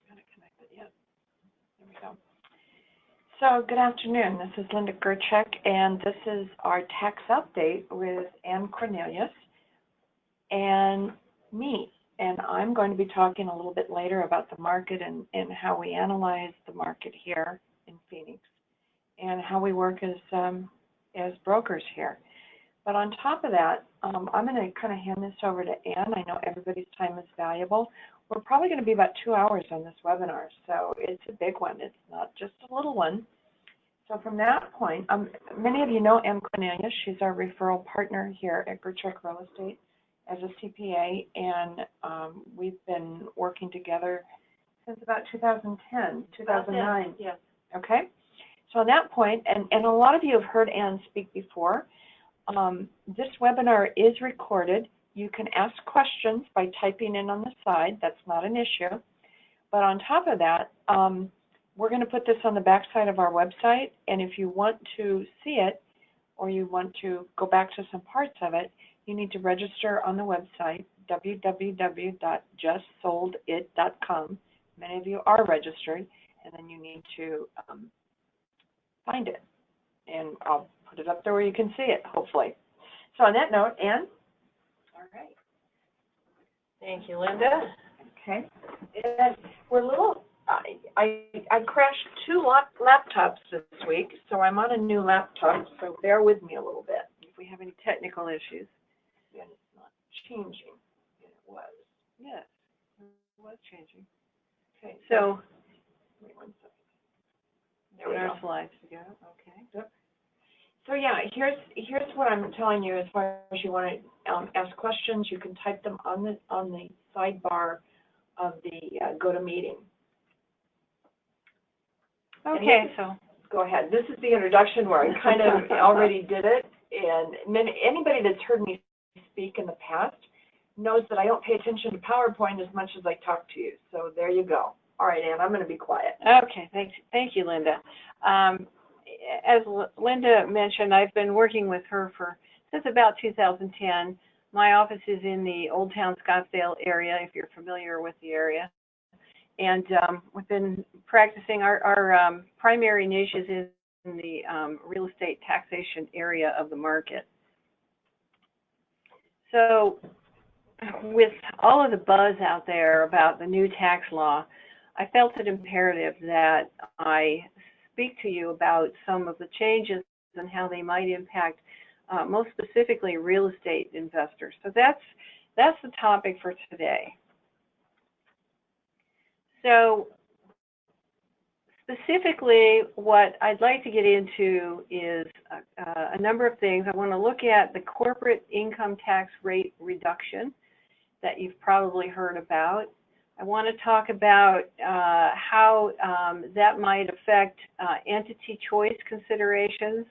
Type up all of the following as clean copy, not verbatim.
got it connected yet. There we go. So good afternoon. This is Linda Gerchick, and this is our tax update with Ann Cornelius and me. And I'm going to be talking a little bit later about the market and how we analyze the market here in Phoenix and how we work as brokers here. But on top of that, I'm going to kind of hand this over to Ann. I know everybody's time is valuable. We're probably going to be about 2 hours on this webinar, so it's a big one. It's not just a little one. So from that point, many of you know Ann Cornelius. She's our referral partner here at Gerchick Real Estate as a CPA, and we've been working together since about 2010, 2009. Yes. Okay. So on that point, and a lot of you have heard Ann speak before, this webinar is recorded. You can ask questions by typing in on the side. That's not an issue. But on top of that, we're going to put this on the back side of our website, and if you want to see it or you want to go back to some parts of it, you need to register on the website, www.justsoldit.com. Many of you are registered, and then you need to find it. And I'll put it up there where you can see it, hopefully. So on that note, Ann? All right. Thank you, Linda. Okay. And we're a little, I crashed 2 laptops this week, so I'm on a new laptop, so bear with me a little bit if we have any technical issues. And it's not changing. And it was. Yes, it was changing. Okay, so wait 1 second. There we go. Our slides to go. Okay. Yep. So yeah, here's what I'm telling you as far as you want to ask questions. You can type them on the sidebar of the GoToMeeting. Okay, so go ahead. This is the introduction where I kind of already did it, and anybody that's heard me speak in the past knows that I don't pay attention to PowerPoint as much as I talk to you. So there you go. All right, Ann, I'm going to be quiet. okay, thank you, Linda. As Linda mentioned, I've been working with her since about 2010. My office is in the Old Town Scottsdale area, if you're familiar with the area. And we've been practicing our primary niches in the real estate taxation area of the market. So with all of the buzz out there about the new tax law, I felt it imperative that I speak to you about some of the changes and how they might impact, most specifically, real estate investors. So that's the topic for today. So specifically, what I'd like to get into is a number of things. I want to look at the corporate income tax rate reduction that you've probably heard about. I want to talk about how that might affect entity choice considerations,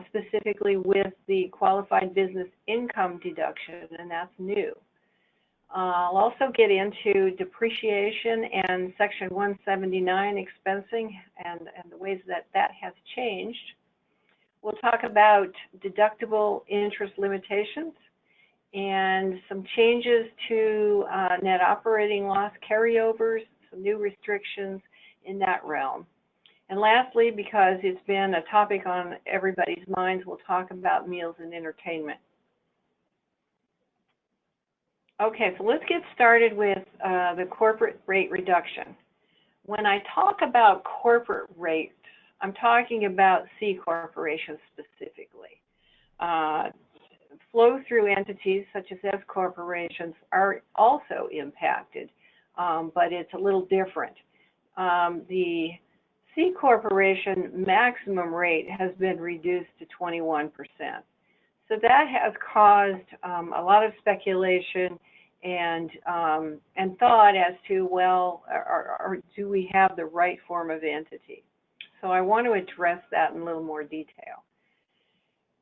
specifically with the qualified business income deduction, and that's new. I'll also get into depreciation and Section 179 expensing and the ways that has changed. We'll talk about deductible interest limitations and some changes to net operating loss carryovers, some new restrictions in that realm. And lastly, because it's been a topic on everybody's minds, we'll talk about meals and entertainment. Okay, so let's get started with the corporate rate reduction. When I talk about corporate rates, I'm talking about C corporations specifically. Flow-through entities such as S corporations are also impacted, but it's a little different. The C corporation maximum rate has been reduced to 21%. So that has caused a lot of speculation and thought as to, well, or do we have the right form of entity? So I want to address that in a little more detail.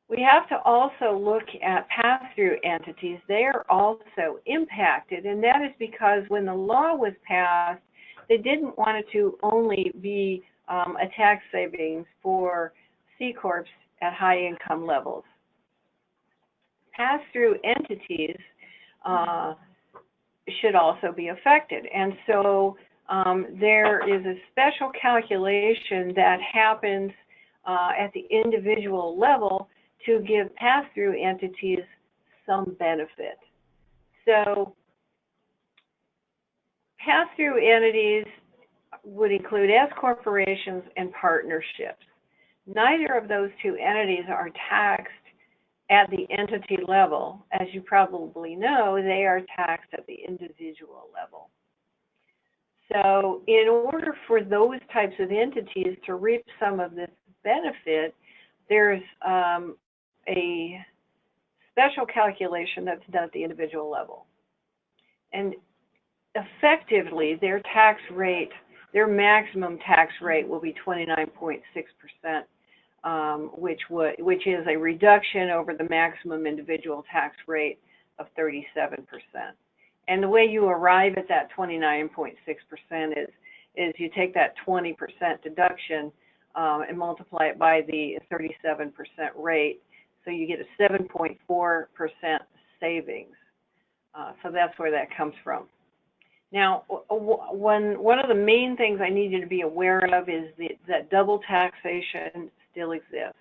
We have to also look at pass-through entities. They are also impacted, and that is because when the law was passed, they didn't want it to only be a tax savings for C Corps at high income levels. Pass-through entities should also be affected, and so there is a special calculation that happens at the individual level to give pass-through entities some benefit. So pass-through entities would include S corporations and partnerships. Neither of those two entities are taxed at the entity level. As you probably know, they are taxed at the individual level. So in order for those types of entities to reap some of this benefit, there's a special calculation that's done at the individual level. And effectively, their tax rate, their maximum tax rate will be 29.6%, which is a reduction over the maximum individual tax rate of 37%. And the way you arrive at that 29.6% is you take that 20% deduction and multiply it by the 37% rate, so you get a 7.4% savings. So that's where that comes from. Now, one of the main things I need you to be aware of is that double taxation still exists.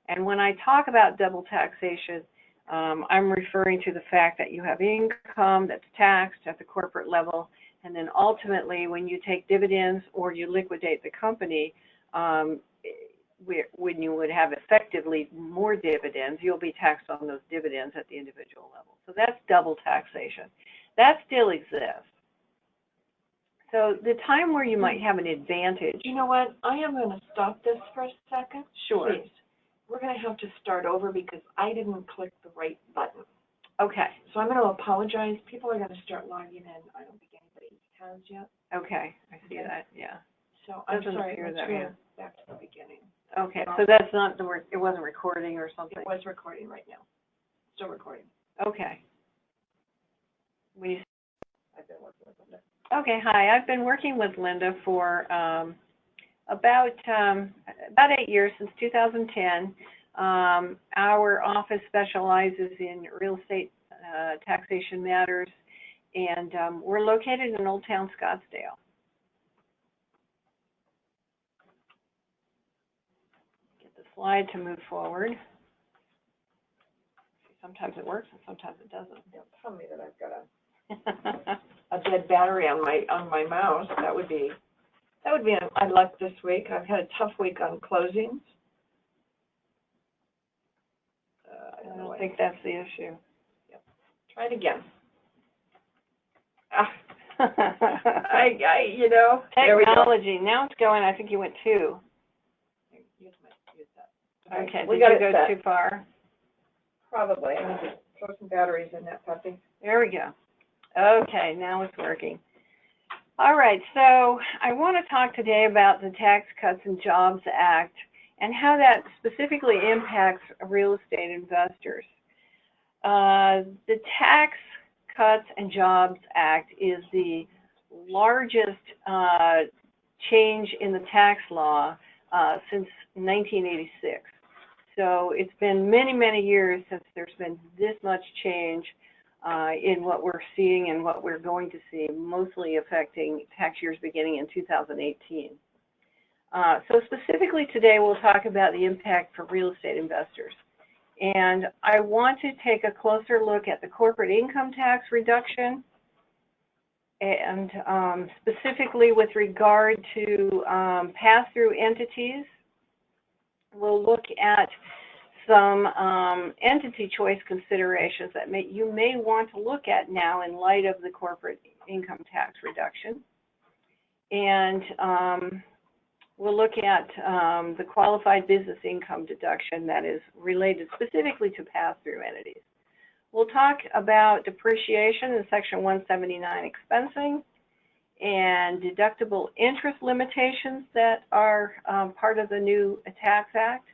And when I talk about double taxation, I'm referring to the fact that you have income that's taxed at the corporate level, and then ultimately when you take dividends or you liquidate the company, when you would have effectively more dividends, you'll be taxed on those dividends at the individual level. So that's double taxation. That still exists. So the time where you might have an advantage. You know what? I am going to stop this for a second. Sure. Please. We're going to have to start over because I didn't click the right button. Okay. So I'm going to apologize. People are going to start logging in. I don't think anybody has yet. Okay. I see that. Yeah. So I'm Doesn't sorry. appear Let's that go way. back to the beginning. Okay. So that's not the word. It wasn't recording or something. It was recording right now. Still recording. Okay. When you I've been working with them. Okay, hi. I've been working with Linda for about 8 years, since 2010. Our office specializes in real estate taxation matters, and we're located in Old Town Scottsdale. Get the slide to move forward. Sometimes it works and sometimes it doesn't. Don't tell me that I've got a dead battery on my mouse. That would be my luck this week. I've had a tough week on closings. I don't think that's the issue. Yep. Try it again. Technology. Now it's going. I think you went 2. Use that. Okay. We Did got you it go set. too far? Probably. I need to throw some batteries in that puppy. There we go. Okay, now it's working. All right, so I want to talk today about the Tax Cuts and Jobs Act and how that specifically impacts real estate investors. The Tax Cuts and Jobs Act is the largest change in the tax law since 1986. So it's been many, many years since there's been this much change in what we're seeing and what we're going to see, mostly affecting tax years beginning in 2018. So specifically today, we'll talk about the impact for real estate investors. And I want to take a closer look at the corporate income tax reduction, and specifically with regard to pass-through entities. We'll look at some entity choice considerations that you may want to look at now in light of the corporate income tax reduction. And we'll look at the qualified business income deduction that is related specifically to pass-through entities. We'll talk about depreciation in Section 179 expensing and deductible interest limitations that are part of the new Tax Act.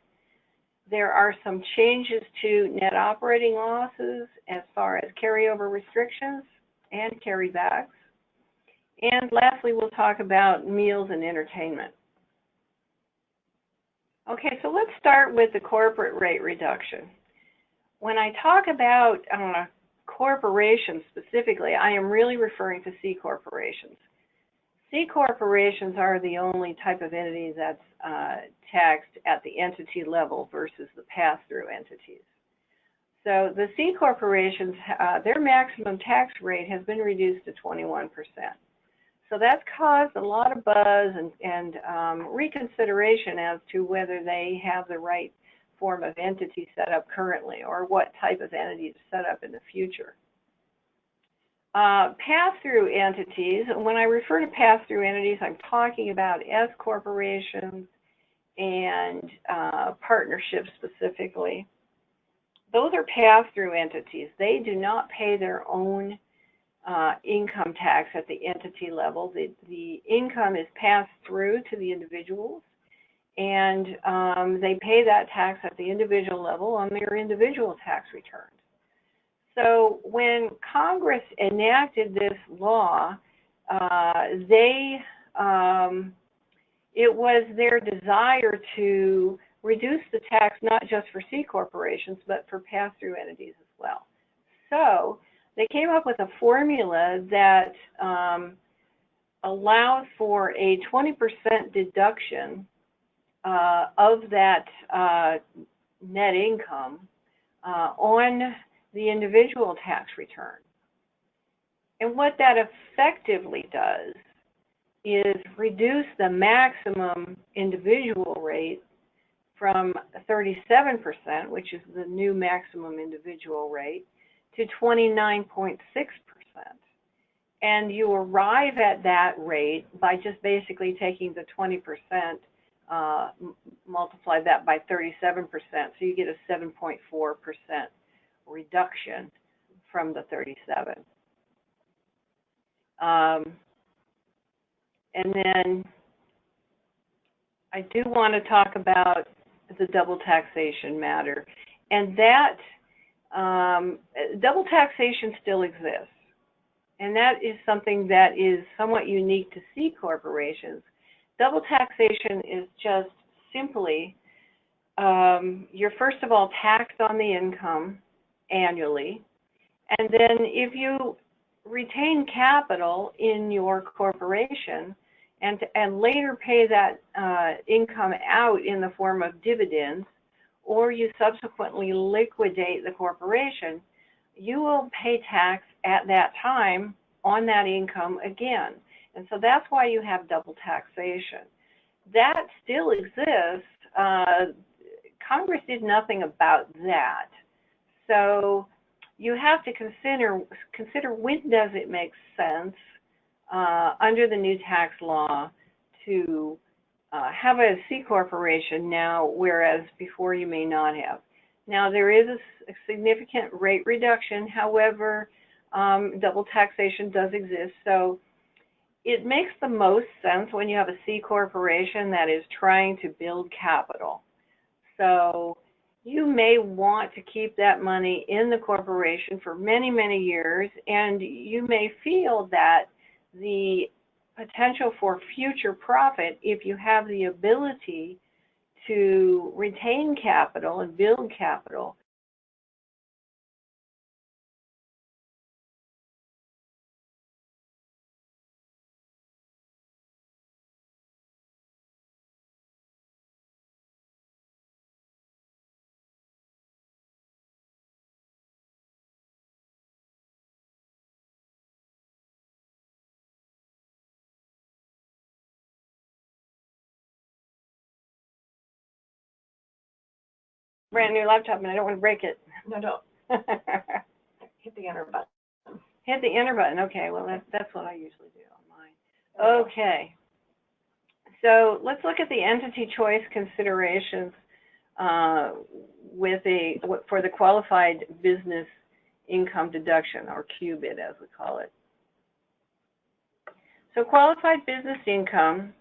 There are some changes to net operating losses as far as carryover restrictions and carrybacks. And lastly, we'll talk about meals and entertainment. Okay, so let's start with the corporate rate reduction. When I talk about corporations specifically, I am really referring to C corporations. C corporations are the only type of entity that's taxed at the entity level versus the pass-through entities. So the C corporations, their maximum tax rate has been reduced to 21%. So that's caused a lot of buzz and reconsideration as to whether they have the right form of entity set up currently or what type of entity to set up in the future. Pass-through entities, when I refer to pass-through entities, I'm talking about S corporations and partnerships specifically. Those are pass-through entities. They do not pay their own income tax at the entity level. The income is passed through to the individuals, and they pay that tax at the individual level on their individual tax returns. So when Congress enacted this law, it was their desire to reduce the tax not just for C corporations, but for pass-through entities as well. So they came up with a formula that allowed for a 20% deduction of that net income on the individual tax return. And what that effectively does is reduce the maximum individual rate from 37%, which is the new maximum individual rate, to 29.6%. And you arrive at that rate by just basically taking the 20%, multiply that by 37%, so you get a 7.4% reduction from the 37. And then I do want to talk about the double taxation matter, and that double taxation still exists, and that is something that is somewhat unique to C corporations. Double taxation is just simply you're first of all taxed on the income annually, and then if you retain capital in your corporation and later pay that income out in the form of dividends, or you subsequently liquidate the corporation, you will pay tax at that time on that income again. And so that's why you have double taxation. That still exists. Congress did nothing about that. So you have to consider when does it make sense under the new tax law to have a C corporation now, whereas before you may not have. Now there is a significant rate reduction, however, double taxation does exist, so it makes the most sense when you have a C corporation that is trying to build capital. So you may want to keep that money in the corporation for many, many years, and you may feel that the potential for future profit, if you have the ability to retain capital and build capital, brand new laptop and I don't want to break it. No, don't. Hit the enter button. Hit the enter button. Okay, well that's what I usually do on mine. Okay. So let's look at the entity choice considerations for the qualified business income deduction, or QBID as we call it. So qualified business income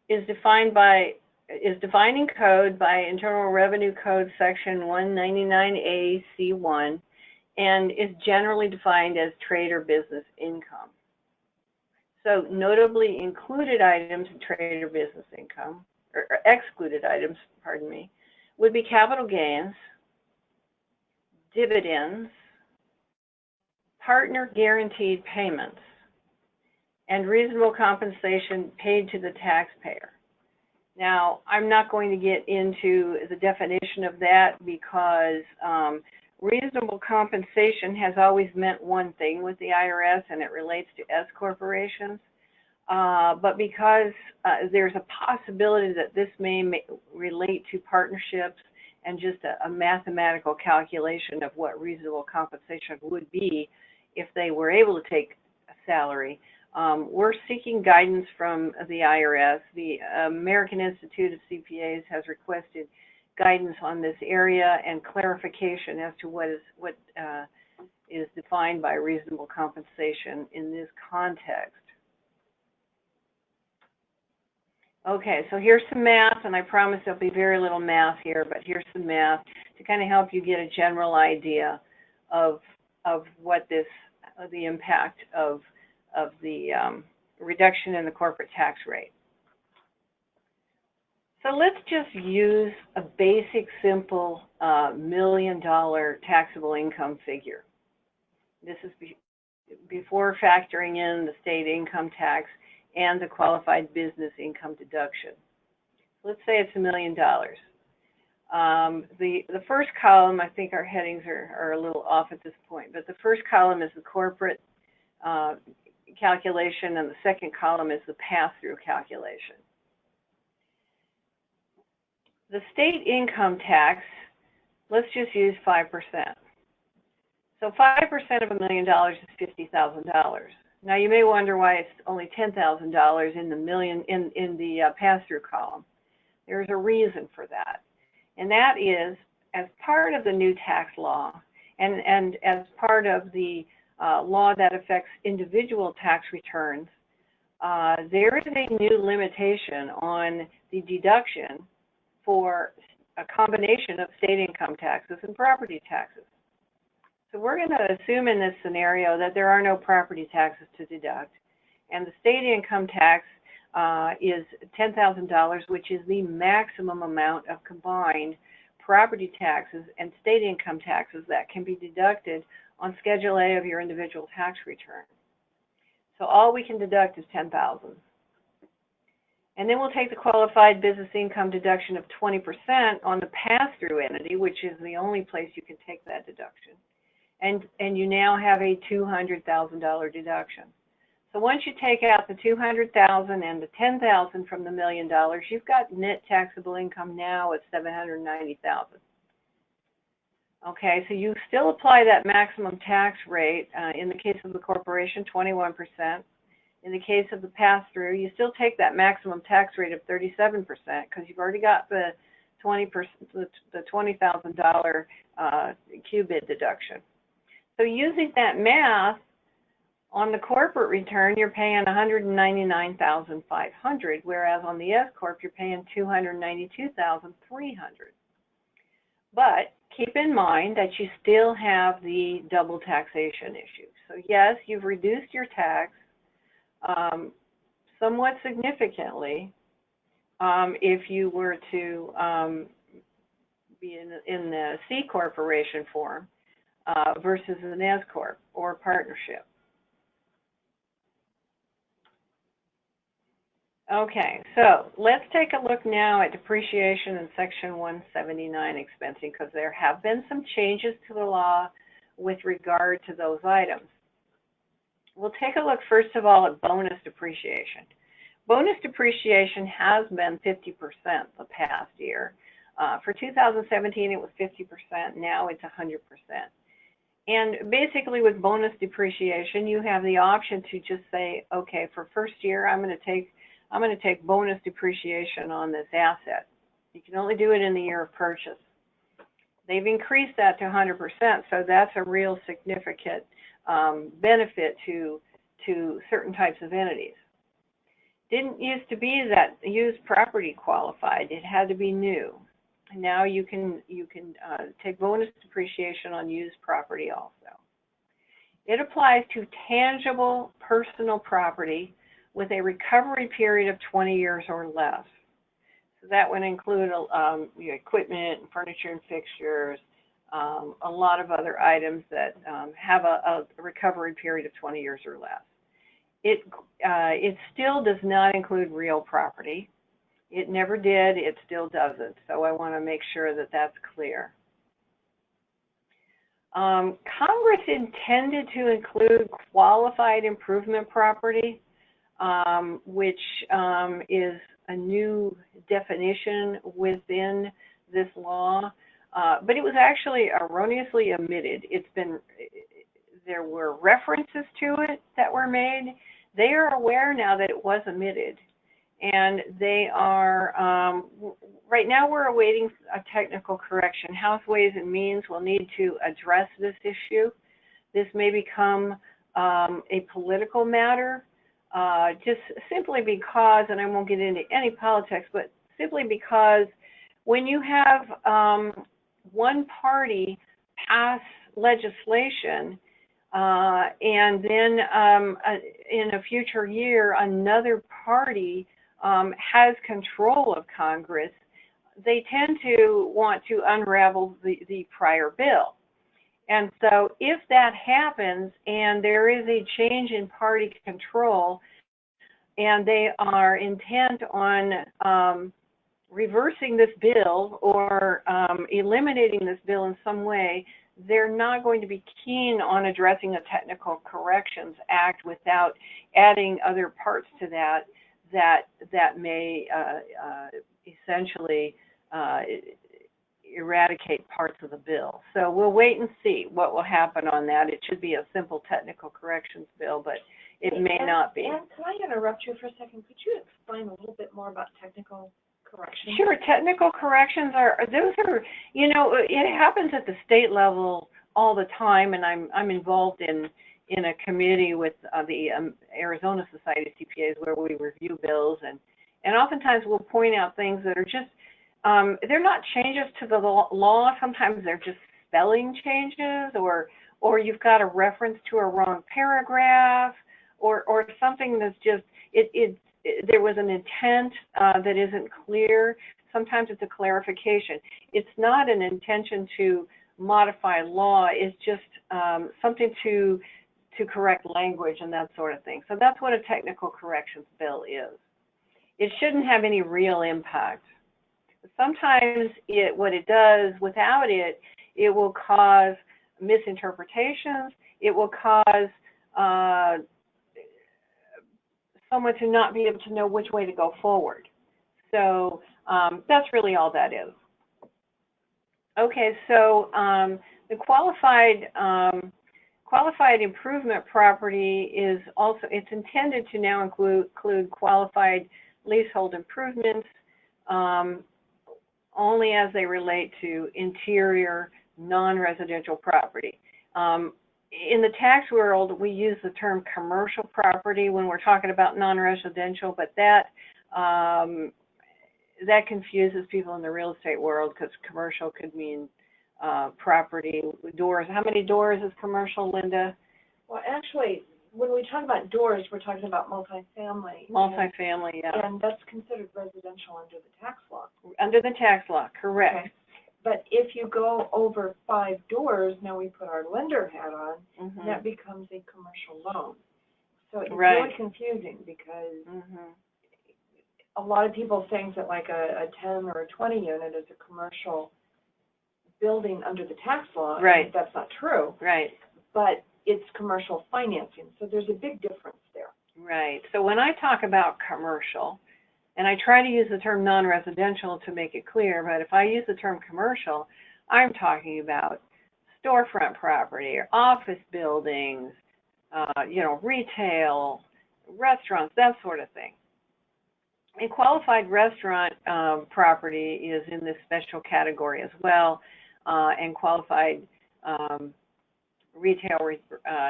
is defined in code by Internal Revenue Code section 199A C1 and is generally defined as trade or business income. So notably included items in trade or business income, or excluded items, pardon me, would be capital gains, dividends, partner guaranteed payments, and reasonable compensation paid to the taxpayer. Now, I'm not going to get into the definition of that because reasonable compensation has always meant one thing with the IRS, and it relates to S corporations. But because there's a possibility that this may relate to partnerships and just a mathematical calculation of what reasonable compensation would be if they were able to take a salary, we're seeking guidance from the IRS. The American Institute of CPAs has requested guidance on this area and clarification as to what is defined by reasonable compensation in this context. Okay, so here's some math, and I promise there'll be very little math here, but here's some math to kind of help you get a general idea of what the impact of the reduction in the corporate tax rate. So let's just use a basic, simple $1 million taxable income figure. This is before factoring in the state income tax and the qualified business income deduction. Let's say it's $1 million. The first column, I think our headings are a little off at this point, but the first column is the corporate calculation, and the second column is the pass-through calculation. The state income tax, let's just use 5%. So 5% of $1 million is $50,000. Now you may wonder why it's only $10,000 in the pass-through column. There's a reason for that, and that is as part of the new tax law and as part of the law that affects individual tax returns, there is a new limitation on the deduction for a combination of state income taxes and property taxes. So we're going to assume in this scenario that there are no property taxes to deduct, and the state income tax is $10,000, which is the maximum amount of combined property taxes and state income taxes that can be deducted on Schedule A of your individual tax return. So all we can deduct is $10,000. And then we'll take the qualified business income deduction of 20% on the pass-through entity, which is the only place you can take that deduction. And you now have a $200,000 deduction. So once you take out the $200,000 and the $10,000 from the $1 million, you've got net taxable income now at $790,000. Okay, so you still apply that maximum tax rate. In the case of the corporation, 21%. In the case of the pass-through, you still take that maximum tax rate of 37% because you've already got the $20,000 QBID deduction. So using that math, on the corporate return, you're paying $199,500, whereas on the S Corp, you're paying $292,300. But keep in mind that you still have the double taxation issue. So yes, you've reduced your tax somewhat significantly if you were to be in the C corporation form versus an S Corp or partnership. Okay, so let's take a look now at depreciation in Section 179 expensing, because there have been some changes to the law with regard to those items. We'll take a look first of all at bonus depreciation. Bonus depreciation has been 50% the past year. For 2017 it was 50%, now it's 100%. And basically with bonus depreciation you have the option to just say, okay, for first year I'm going to take bonus depreciation on this asset. You can only do it in the year of purchase. They've increased that to 100%, so that's a real significant benefit to certain types of entities. Didn't used to be that used property qualified. It had to be new. Now you can take bonus depreciation on used property also. It applies to tangible personal property with a recovery period of 20 years or less. So that would include equipment, furniture and fixtures, a lot of other items that have a recovery period of 20 years or less. it still does not include real property. It never did. It still doesn't. So I want to make sure that that's clear. Congress intended to include qualified improvement property, which is a new definition within this law, but it was actually erroneously omitted. There were references to it that were made. They are aware now that it was omitted, and they are, right now we're awaiting a technical correction. House Ways and Means will need to address this issue. This may become a political matter, just simply because, and I won't get into any politics, but simply because when you have one party pass legislation and then in a future year another party has control of Congress, they tend to want to unravel the prior bill. And so if that happens and there is a change in party control and they are intent on reversing this bill or eliminating this bill in some way, they're not going to be keen on addressing a Technical Corrections Act without adding other parts to that may essentially eradicate parts of the bill. So we'll wait and see what will happen on that. It should be a simple technical corrections bill, but it may not be. And can I interrupt you for a second? Could you explain a little bit more about technical corrections? Sure. Technical corrections those are, you know, it happens at the state level all the time, and I'm involved in a committee with the Arizona Society of CPAs where we review bills, and oftentimes we'll point out things that are just they're not changes to the law. Sometimes they're just spelling changes, or you've got a reference to a wrong paragraph, or something that's just there was an intent that isn't clear. Sometimes it's a clarification. It's not an intention to modify law. It's just something to correct language and that sort of thing. So that's what a technical corrections bill is. It shouldn't have any real impact. Sometimes what it does, without it, it will cause misinterpretations. It will cause someone to not be able to know which way to go forward. So that's really all that is. Okay, so the qualified improvement property is also, it's intended to now include qualified leasehold improvements only as they relate to interior non-residential property. In the tax world, we use the term commercial property when we're talking about non-residential, but that confuses people in the real estate world because commercial could mean property with doors. How many doors is commercial, Linda? Well, actually, when we talk about doors, we're talking about multifamily. Multifamily, yeah. And that's considered residential under the tax law. Under the tax law, correct. Okay. But if you go over 5 doors, now we put our lender hat on, and that becomes a commercial loan. So it's really confusing because a lot of people think that like a 10 or a 20 unit is a commercial building under the tax law. Right. And that's not true. Right. But it's commercial financing, so there's a big difference there. Right. So when I talk about commercial, and I try to use the term non-residential to make it clear, but if I use the term commercial, I'm talking about storefront property or office buildings, you know, retail, restaurants, that sort of thing. And qualified restaurant property is in this special category as well, and qualified retail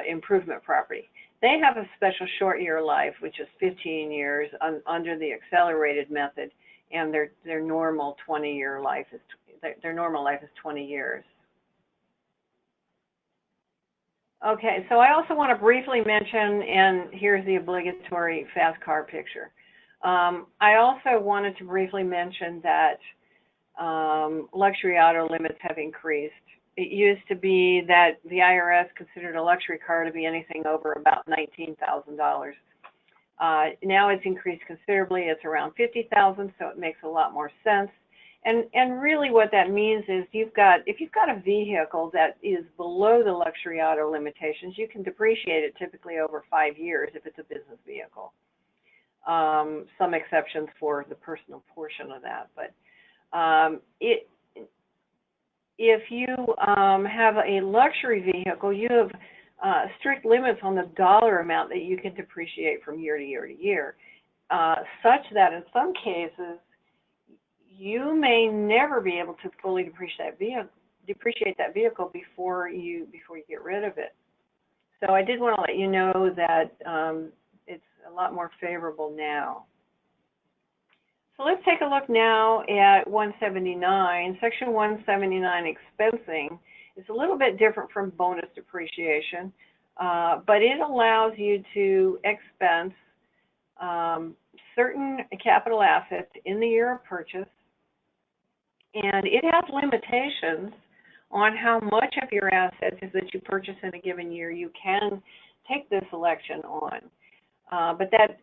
improvement property. They have a special short year life, which is 15 years under the accelerated method, and their normal 20-year life is 20 years. Okay, so I also want to briefly mention, and here's the obligatory fast car picture. I also wanted to briefly mention that luxury auto limits have increased. It used to be that the IRS considered a luxury car to be anything over about $19,000. Now it's increased considerably. It's around 50,000, so it makes a lot more sense. And really what that means is if you've got a vehicle that is below the luxury auto limitations, you can depreciate it typically over 5 years if it's a business vehicle. Some exceptions for the personal portion of that, but if you have a luxury vehicle, you have strict limits on the dollar amount that you can depreciate from year to year to year, such that in some cases you may never be able to fully depreciate that vehicle before you get rid of it. So I did want to let you know that it's a lot more favorable now. So let's take a look now at 179. Section 179 expensing is a little bit different from bonus depreciation, but it allows you to expense certain capital assets in the year of purchase, and it has limitations on how much of your assets that you purchase in a given year you can take this election on. But that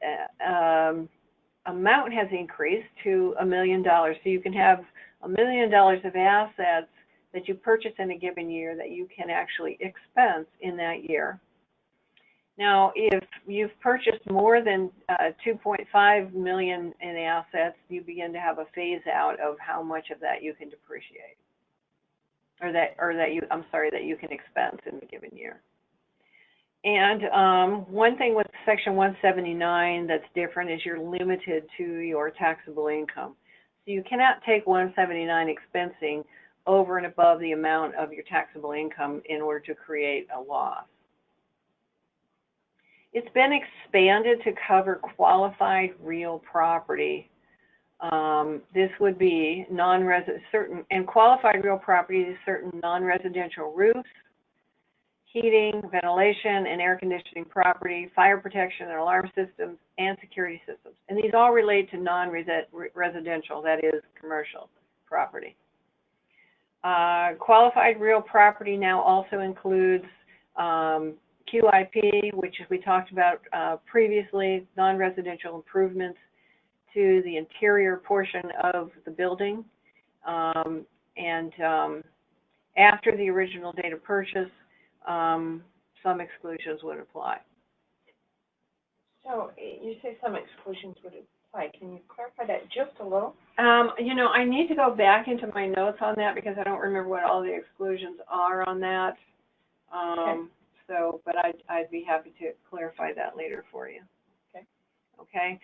amount has increased to $1 million. So you can have $1 million of assets that you purchase in a given year that you can actually expense in that year. Now, if you've purchased more than $2.5 million in assets, you begin to have a phase out of how much of that you can depreciate, that you can expense in a given year. And one thing with Section 179 that's different is you're limited to your taxable income. So you cannot take 179 expensing over and above the amount of your taxable income in order to create a loss. It's been expanded to cover qualified real property. This would be qualified real property is certain non-residential roofs, heating, ventilation, and air conditioning property, fire protection and alarm systems, and security systems. And these all relate to non-residential, that is, commercial property. Qualified real property now also includes QIP, which we talked about previously, non-residential improvements to the interior portion of the building. And after the original date of purchase, some exclusions would apply. So you say some exclusions would apply. Can you clarify that just a little? You know, I need to go back into my notes on that because I don't remember what all the exclusions are on that. Okay. So, but I'd be happy to clarify that later for you. Okay. Okay.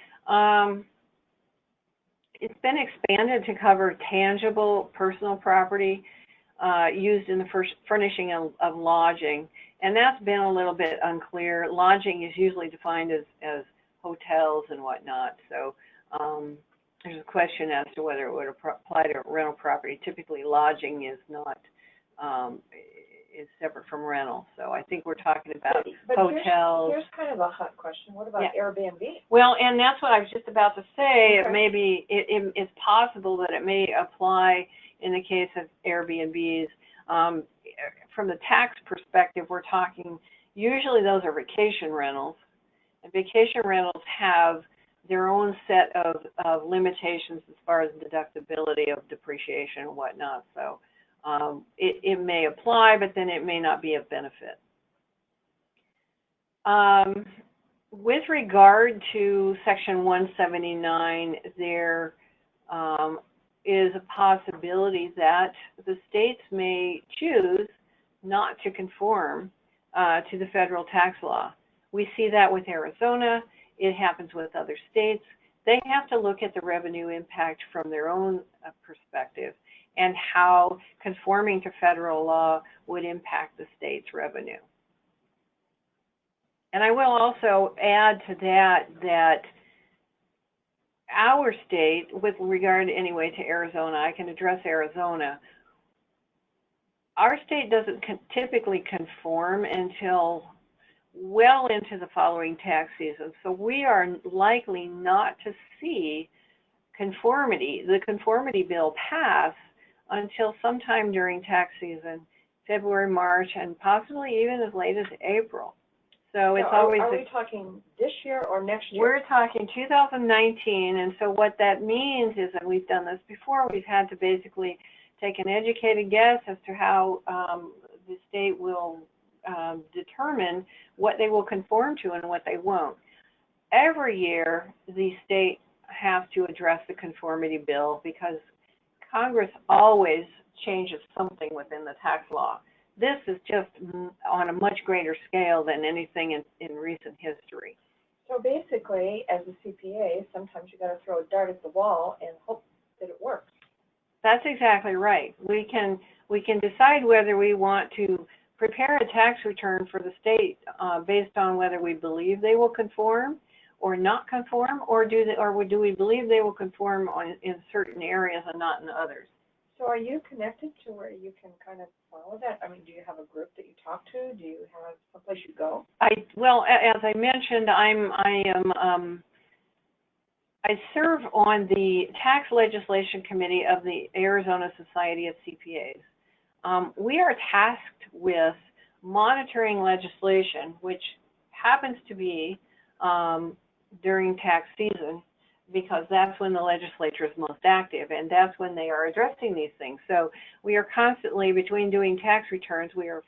It's been expanded to cover tangible personal property used in the furnishing of lodging, and that's been a little bit unclear. Lodging is usually defined as hotels and whatnot, so there's a question as to whether it would apply to rental property. Typically, lodging is not is separate from rental, so I think we're talking about but hotels. Here's kind of a hot question. What about Airbnb? Well, and that's what I was just about to say. Okay. It may be, it's possible that it may apply in the case of Airbnbs. From the tax perspective, we're talking, usually those are vacation rentals, and vacation rentals have their own set of limitations as far as deductibility of depreciation and whatnot. So it may apply, but then it may not be of benefit. With regard to Section 179, there is a possibility that the states may choose not to conform to the federal tax law. We see that with Arizona. It happens with other states. They have to look at the revenue impact from their own perspective and how conforming to federal law would impact the state's revenue. And I will also add to that our state, with regard anyway to Arizona, I can address Arizona. Our state doesn't typically conform until well into the following tax season. So we are likely not to see the conformity bill pass until sometime during tax season, February, March, and possibly even as late as April. So it's So always... Are we talking this year or next year? We're talking 2019, and so what that means is that we've done this before. We've had to basically take an educated guess as to how the state will determine what they will conform to and what they won't. Every year, the state has to address the conformity bill because Congress always changes something within the tax law. This is just on a much greater scale than anything in recent history. So basically, as a CPA, sometimes you got to throw a dart at the wall and hope that it works. That's exactly right. We can decide whether we want to prepare a tax return for the state based on whether we believe they will conform or not conform, or do we believe they will conform in certain areas and not in others. So are you connected to where you can kind of follow that? I mean, do you have a group that you talk to? Do you have someplace you go? Well, as I mentioned, I serve on the tax legislation committee of the Arizona Society of CPAs. We are tasked with monitoring legislation, which happens to be during tax season, because that's when the legislature is most active, and that's when they are addressing these things. So we are constantly, between doing tax returns, we are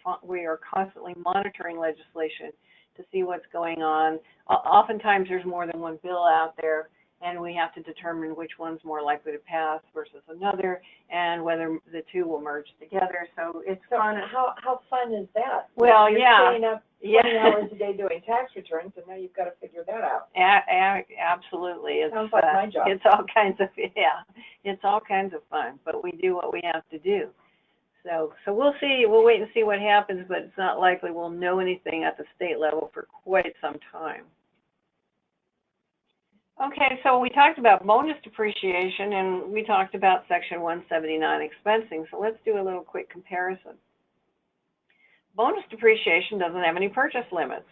constantly monitoring legislation to see what's going on. Oftentimes there's more than one bill out there, and we have to determine which one's more likely to pass versus another, and whether the two will merge together. So it's fun. How fun is that? Well, You're yeah. staying up 20 hours a day doing tax returns, and now you've got to figure that out. Absolutely. Sounds like my job. It's all kinds of, it's all kinds of fun, but we do what we have to do. So we'll see. We'll wait and see what happens, but it's not likely we'll know anything at the state level for quite some time. Okay, so we talked about bonus depreciation, and we talked about Section 179 expensing, so let's do a little quick comparison. Bonus depreciation doesn't have any purchase limits.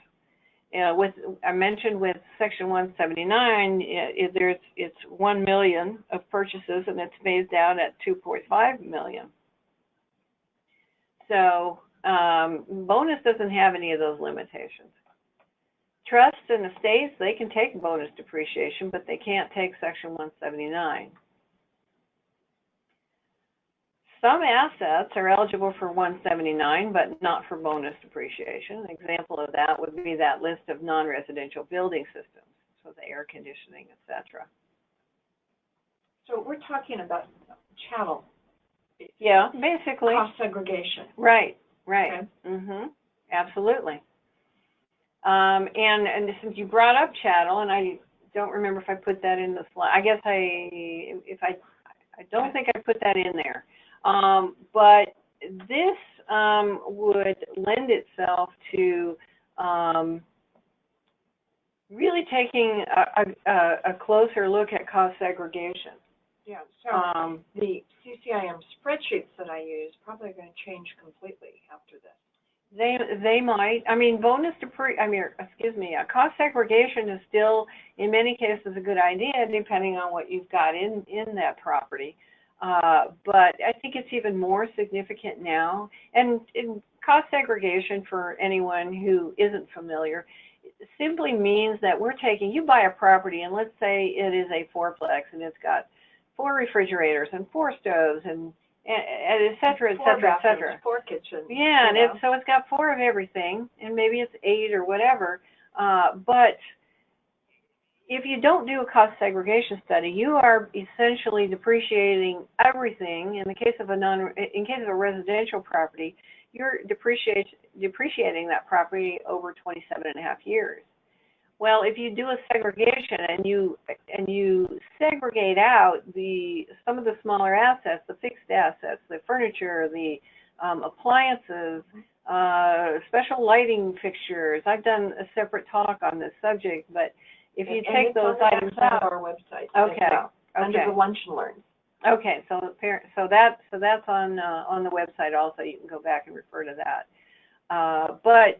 I mentioned with Section 179, it's 1 million of purchases, and it's phased out at 2.5 million. So bonus doesn't have any of those limitations. Trusts and estates, they can take bonus depreciation, but they can't take Section 179. Some assets are eligible for 179, but not for bonus depreciation. An example of that would be that list of non-residential building systems, so the air conditioning, etc. So we're talking about chattel. Yeah, basically. Cost segregation. Right. Okay. Absolutely. And since you brought up chattel, and I don't remember if I put that in the slide. I guess I don't think I put that in there. But this would lend itself to really taking a closer look at cost segregation. Yeah, so the CCIM spreadsheets that I use probably are going to change completely after this. They might. I mean, cost segregation is still, in many cases, a good idea, depending on what you've got in that property. But I think it's even more significant now. And cost segregation, for anyone who isn't familiar, simply means that you buy a property, and let's say it is a fourplex, and it's got 4 refrigerators and 4 stoves and et cetera, et cetera, et cetera. 4 kitchens. Yeah, and so it's got 4 of everything, and maybe it's 8 or whatever. But if you don't do a cost segregation study, you are essentially depreciating everything. In the case of a residential property, you're depreciating that property over 27.5 years. Well, if you do a segregation and you segregate out some of the smaller assets, the fixed assets, the furniture, the appliances, special lighting fixtures. I've done a separate talk on this subject, but if you take those items out, on our website. Under the lunch and learn. Okay, so that's on the website also. You can go back and refer to that. But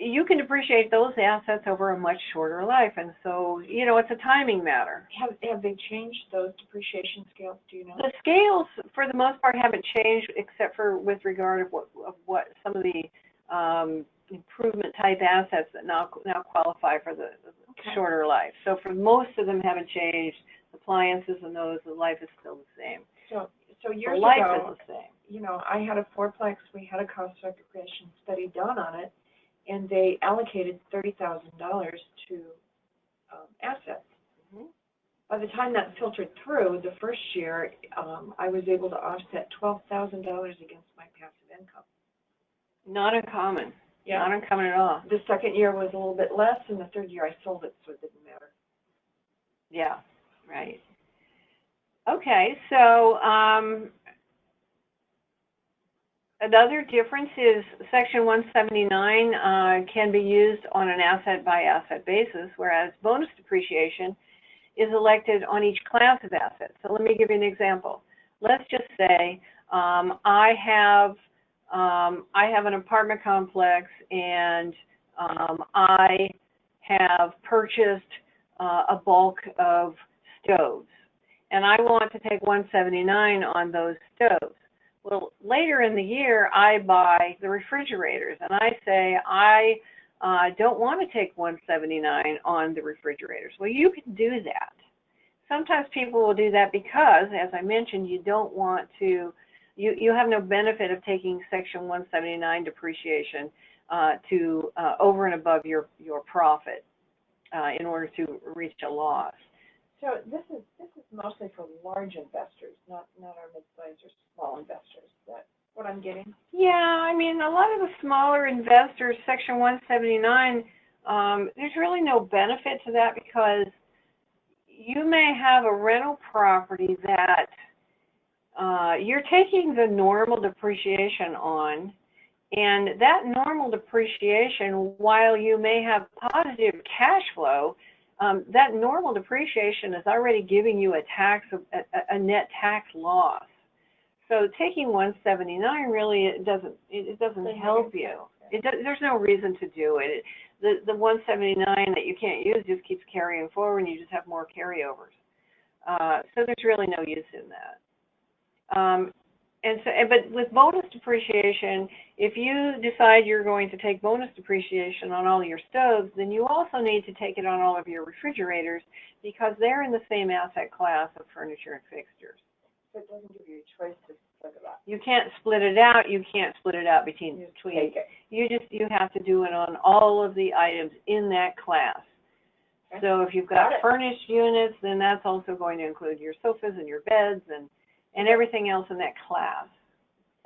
you can depreciate those assets over a much shorter life, and so it's a timing matter. Have they changed those depreciation scales? Do you know? The scales, for the most part, haven't changed, except for with regard of what some of the improvement type assets that now qualify for the shorter life. So for most of them haven't changed. Appliances and those, the life is still the same. So years the life ago, is the same. you know, I had a fourplex. We had a cost segregation study done on it, and they allocated $30,000 to assets. Mm-hmm. By the time that filtered through, the first year, I was able to offset $12,000 against my passive income. Not uncommon. Yeah. Not uncommon at all. The second year was a little bit less, and the third year I sold it, so it didn't matter. Yeah, right. Okay, so another difference is Section 179 can be used on an asset-by-asset basis, whereas bonus depreciation is elected on each class of assets. So let me give you an example. Let's just say I have an apartment complex, and I have purchased a bulk of stoves, and I want to take 179 on those stoves. Well, later in the year, I buy the refrigerators, and I say I don't want to take 179 on the refrigerators. Well, you can do that. Sometimes people will do that because, as I mentioned, you don't want to, you have no benefit of taking Section 179 depreciation to over and above your profit in order to reach a loss. So this is mostly for large investors, not our mid-sized or small investors. Is that what I'm getting? Yeah, I mean, a lot of the smaller investors, Section 179, there's really no benefit to that because you may have a rental property that you're taking the normal depreciation on, and that normal depreciation, while you may have positive cash flow, that normal depreciation is already giving you a net tax loss. So taking 179 really it doesn't help you. There's no reason to do it. The 179 that you can't use just keeps carrying forward, and you just have more carryovers. So there's really no use in that. But with bonus depreciation, if you decide you're going to take bonus depreciation on all your stoves, then you also need to take it on all of your refrigerators because they're in the same asset class of furniture and fixtures. So it doesn't give you a choice to split it up. You can't split it out. You can't split it out between. You have to do it on all of the items in that class. Okay. So if you've got furnished units, then that's also going to include your sofas and your beds and everything else in that class.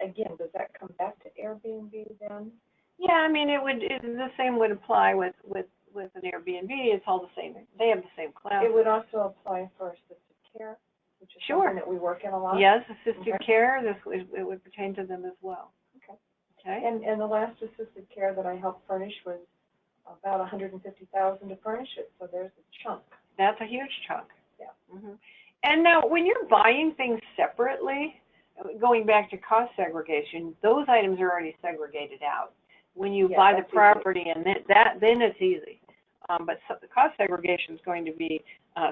Again, does that come back to Airbnb then? Yeah, I mean the same would apply with an Airbnb. It's all the same. They have the same class. It would also apply for assisted care, which is something that we work in a lot. Yes, assisted care. It would pertain to them as well. Okay. Okay. And the last assisted care that I helped furnish was about $150,000 to furnish it. So there's a chunk. That's a huge chunk. Yeah. Mm-hmm. And now, when you're buying things separately, going back to cost segregation, those items are already segregated out. When you buy the property, and then it's easy. But the cost segregation is going to be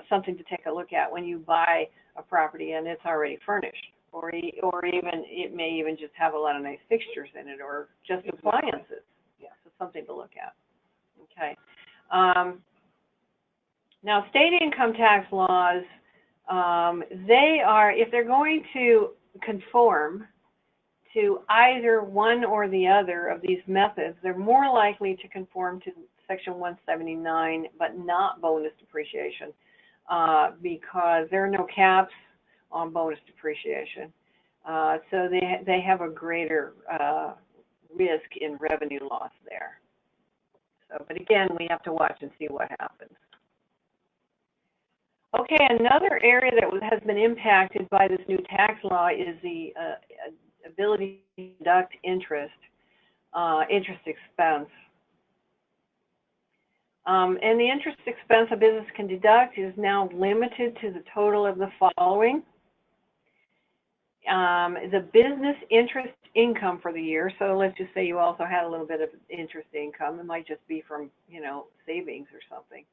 something to take a look at when you buy a property and it's already furnished, or even it may even just have a lot of nice fixtures in it, or just appliances. Yeah, so something to look at. Okay. Now, state income tax laws. If they're going to conform to either one or the other of these methods, they're more likely to conform to Section 179, but not bonus depreciation, because there are no caps on bonus depreciation. So they have a greater risk in revenue loss there. So, but again, we have to watch and see what happens. Okay, another area that has been impacted by this new tax law is the ability to deduct interest expense. And the interest expense a business can deduct is now limited to the total of the following. The business interest income for the year, so let's just say you also had a little bit of interest income. It might just be from, savings or something.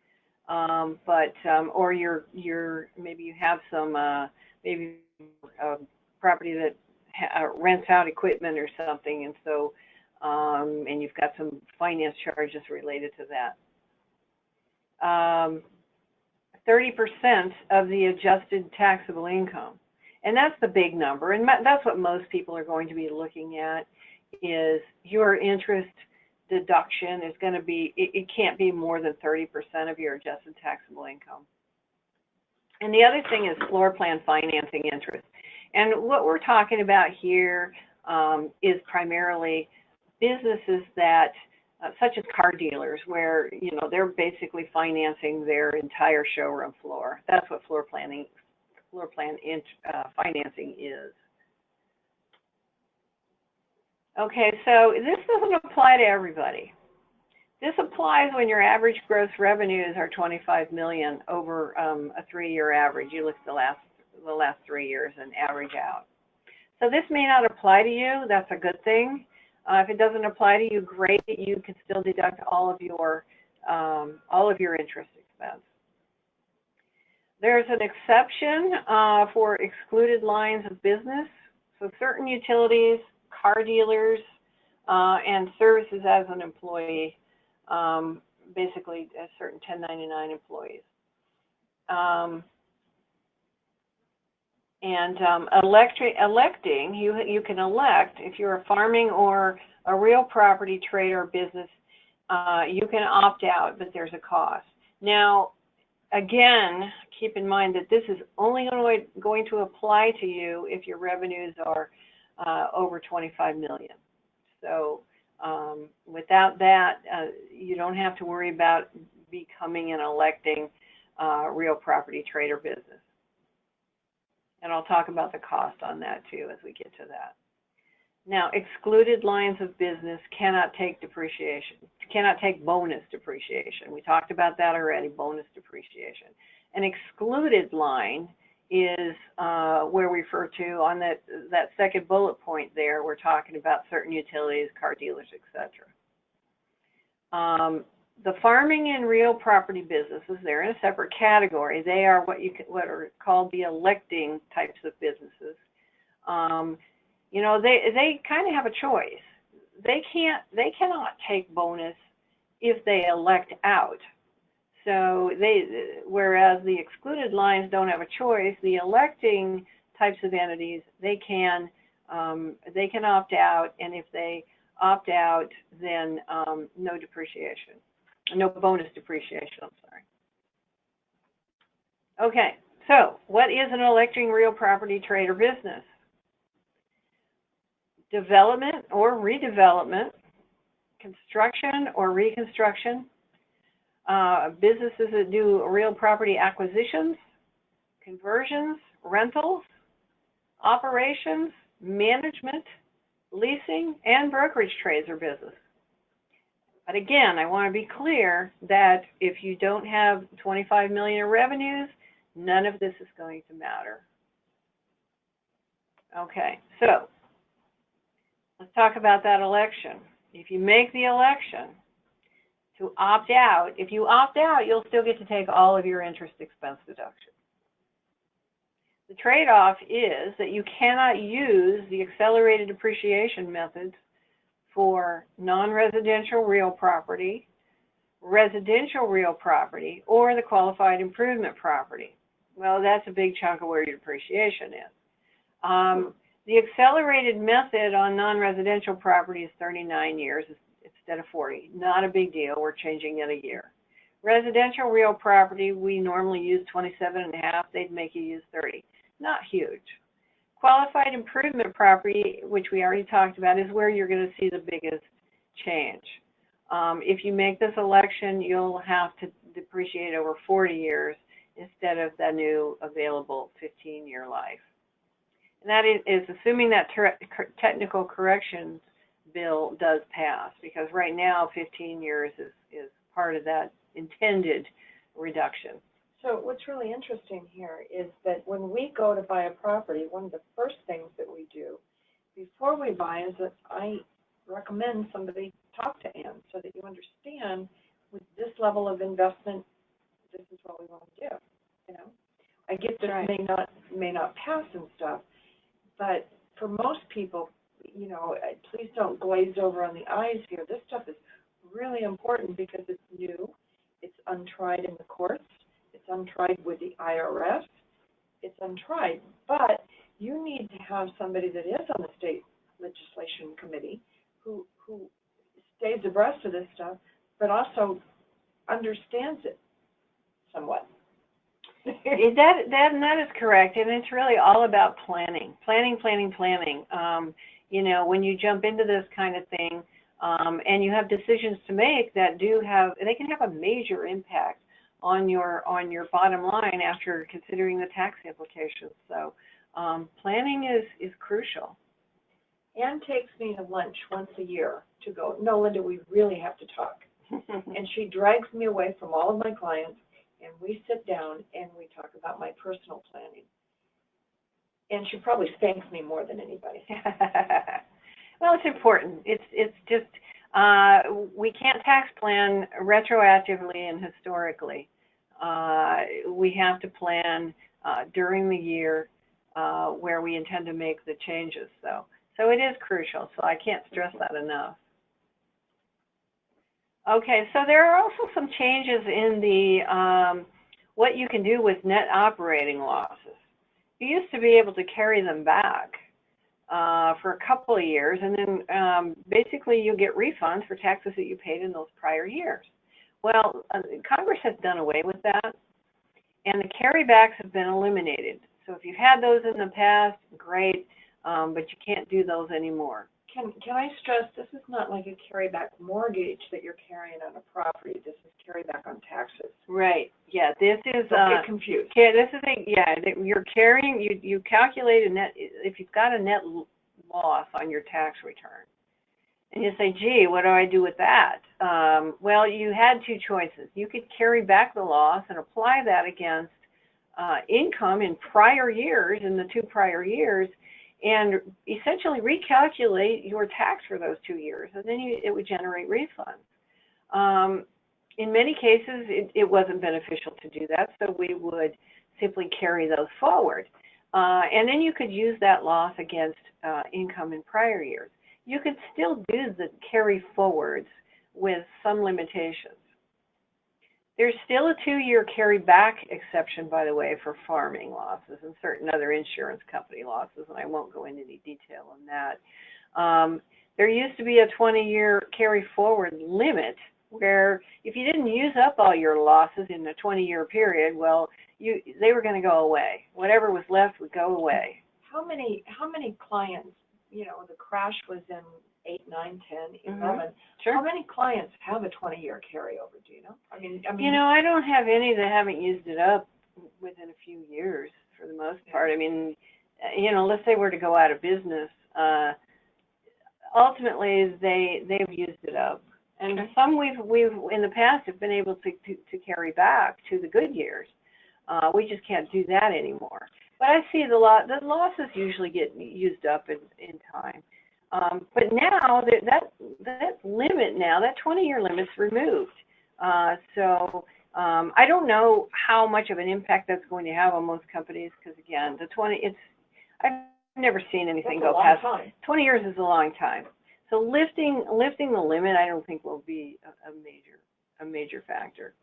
Or maybe you have some property that rents out equipment or something, and so and you've got some finance charges related to that. 30% of the adjusted taxable income. And that's the big number, and that's what most people are going to be looking at, is your interest deduction is going to be, it can't be more than 30% of your adjusted taxable income. And the other thing is floor plan financing interest. And what we're talking about here is primarily businesses that, such as car dealers, where, you know, they're basically financing their entire showroom floor. That's what floor plan financing is. Okay, so this doesn't apply to everybody. This applies when your average gross revenues are $25 million over a 3-year average. You look at the last 3 years and average out. So this may not apply to you. That's a good thing. If it doesn't apply to you, great. You can still deduct all of your interest expense. There's an exception for excluded lines of business. So certain utilities, car dealers, and services as an employee, basically certain 1099 employees. Electing, you can elect, if you're a farming or a real property trade or business, you can opt out, but there's a cost. Now, again, keep in mind that this is only going to apply to you if your revenues are over 25 million. So without that, you don't have to worry about becoming an electing real property trade or business. And I'll talk about the cost on that too as we get to that. Now, excluded lines of business cannot take depreciation, cannot take bonus depreciation. We talked about that already, bonus depreciation. An excluded line is where we refer to on that second bullet point there, we're talking about certain utilities, car dealers, etc. The farming and real property businesses, they're in a separate category. They are what are called the electing types of businesses. You know, they kind of have a choice. They cannot take bonus if they elect out. So whereas the excluded lines don't have a choice, the electing types of entities, they can opt out, and if they opt out, then no depreciation. No bonus depreciation, I'm sorry. Okay, so what is an electing real property trade or business? Development or redevelopment, construction or reconstruction, businesses that do real property acquisitions, conversions, rentals, operations, management, leasing, and brokerage trades or business. But again, I want to be clear that if you don't have 25 million in revenues, none of this is going to matter. Okay, so let's talk about that election. If you make the election to opt out, if you opt out, you'll still get to take all of your interest expense deduction. The trade-off is that you cannot use the accelerated depreciation methods for non-residential real property, residential real property, or the qualified improvement property. Well, that's a big chunk of where your depreciation is. The accelerated method on non-residential property is 39 years instead of 40. Not a big deal. We're changing it a year. Residential real property, we normally use 27.5. They'd make you use 30. Not huge. Qualified improvement property, which we already talked about, is where you're going to see the biggest change. If you make this election, you'll have to depreciate over 40 years instead of the new available 15-year life. And that is assuming that technical corrections bill does pass, because right now 15 years is part of that intended reduction. So what's really interesting here is that when we go to buy a property, one of the first things that we do before we buy is that I recommend somebody talk to Ann so that you understand with this level of investment, this is what we want to do. You know, I get that may not pass and stuff, but for most people, please don't glaze over on the eyes here. This stuff is really important because it's new, it's untried in the courts, it's untried with the IRS, it's untried. But you need to have somebody that is on the state legislation committee who stays abreast of this stuff, but also understands it somewhat. That is correct, and it's really all about planning. When you jump into this kind of thing, and you have decisions to make that they can have a major impact on your bottom line after considering the tax implications. So planning is crucial. Ann takes me to lunch once a year to go, no, Linda, we really have to talk. And she drags me away from all of my clients, and we sit down and we talk about my personal planning. And she probably thanks me more than anybody. Well, it's important. It's just we can't tax plan retroactively and historically. We have to plan during the year where we intend to make the changes. So it is crucial. So I can't stress that enough. Okay, so there are also some changes in the what you can do with net operating losses. You used to be able to carry them back for a couple of years, and then basically you get refunds for taxes that you paid in those prior years. Well, Congress has done away with that, and the carrybacks have been eliminated. So if you've had those in the past, great, but you can't do those anymore. Can I stress, this is not like a carryback mortgage that you're carrying on a property. This is carryback on taxes. Right. Yeah. This is. Don't get confused. Yeah. This is you're carrying. You calculate a net if you've got a net loss on your tax return, and you say, "Gee, what do I do with that?" Well, you had two choices. You could carry back the loss and apply that against income in prior years, in the two prior years, and essentially recalculate your tax for those 2 years, and then it would generate refunds. In many cases, it wasn't beneficial to do that, so we would simply carry those forward. And then you could use that loss against income in prior years. You could still do the carry forwards with some limitations. There's still a 2-year carry back exception, by the way, for farming losses and certain other insurance company losses, and I won't go into any detail on that. There used to be a 20-year carry forward limit where if you didn't use up all your losses in a 20-year period, well, they were going to go away. Whatever was left would go away. How many clients, the crash was in 8, 9, 10, 11. Sure. How many clients have a 20-year carryover, do you know? I mean, I don't have any that haven't used it up within a few years for the most part. I mean, let's say we're to go out of business, ultimately they've used it up. And some we've in the past have been able to carry back to the good years. We just can't do that anymore. But I see the losses usually get used up in time. But now that limit that 20-year limit's removed. So I don't know how much of an impact that's going to have on most companies because again, I've never seen anything go past 20 years is a long time. So lifting the limit, I don't think will be a major factor.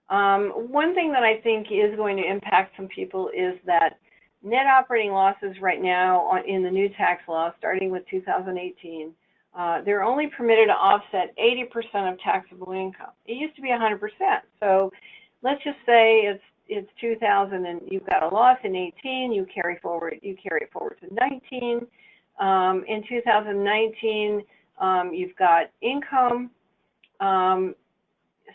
One thing that I think is going to impact some people is that net operating losses right now in the new tax law, starting with 2018, they're only permitted to offset 80% of taxable income. It used to be 100%. So let's just say it's 2000 and you've got a loss in 18, you carry it forward to 19. In 2019, you've got income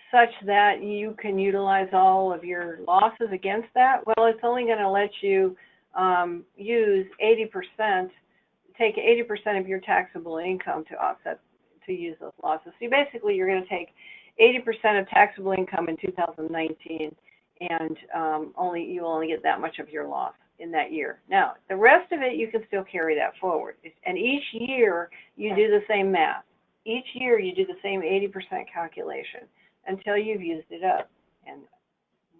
such that you can utilize all of your losses against that. Well, it's only going to let you use 80%, take 80% of your taxable income to use those losses. So basically, you're going to take 80% of taxable income in 2019, and you only get that much of your loss in that year. Now, the rest of it, you can still carry that forward. And each year, you do the same math. Each year, you do the same 80% calculation until you've used it up. And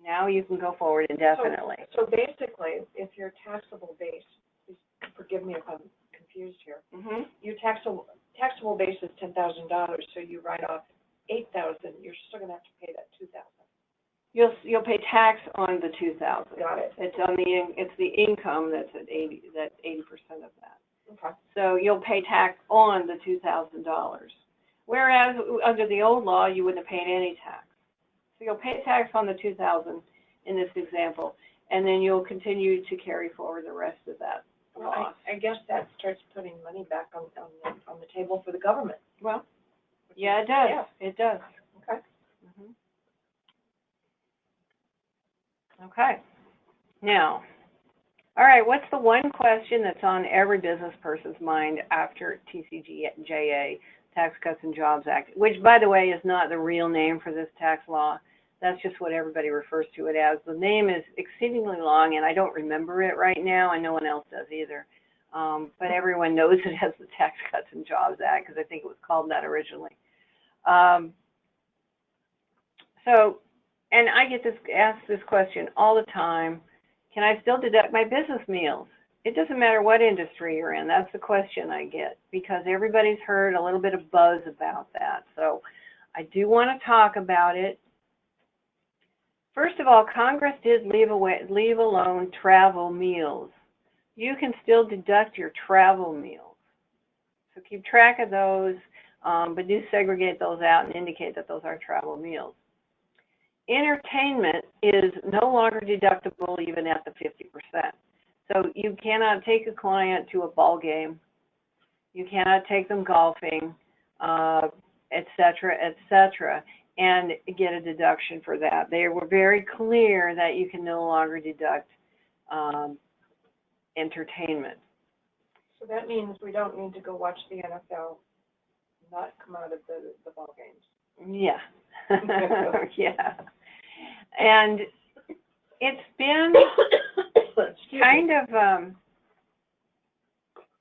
now you can go forward indefinitely. So basically, if your taxable base, please forgive me if I'm confused here. Mm-hmm. Your taxable base is $10,000, so you write off $8,000. You're still going to have to pay that $2,000. You'll pay tax on the 2,000. Got it. It's the income that's at 80%. That's 80% of that. Okay. So you'll pay tax on the $2,000. Whereas under the old law, you wouldn't have paid any tax. So you'll pay tax on the 2,000 in this example, and then you'll continue to carry forward the rest of that loss. I guess that starts putting money back on the table for the government. Well, yeah, it does. Yeah. It does. Okay. Mm-hmm. Okay. Now, all right, what's the one question that's on every business person's mind after TCJA, Tax Cuts and Jobs Act, which, by the way, is not the real name for this tax law. That's just what everybody refers to it as. The name is exceedingly long, and I don't remember it right now, and no one else does either. But everyone knows it as the Tax Cuts and Jobs Act because I think it was called that originally. And I get asked this question all the time: can I still deduct my business meals? It doesn't matter what industry you're in. That's the question I get because everybody's heard a little bit of buzz about that. So I do want to talk about it. First of all, Congress did leave alone travel meals. You can still deduct your travel meals. So keep track of those, but do segregate those out and indicate that those are travel meals. Entertainment is no longer deductible even at the 50%. So you cannot take a client to a ball game. You cannot take them golfing, et cetera, and get a deduction for that. They were very clear that you can no longer deduct entertainment. So that means we don't need to go watch the NFL not come out of the ball games. Yeah. Yeah. And it's been kind of,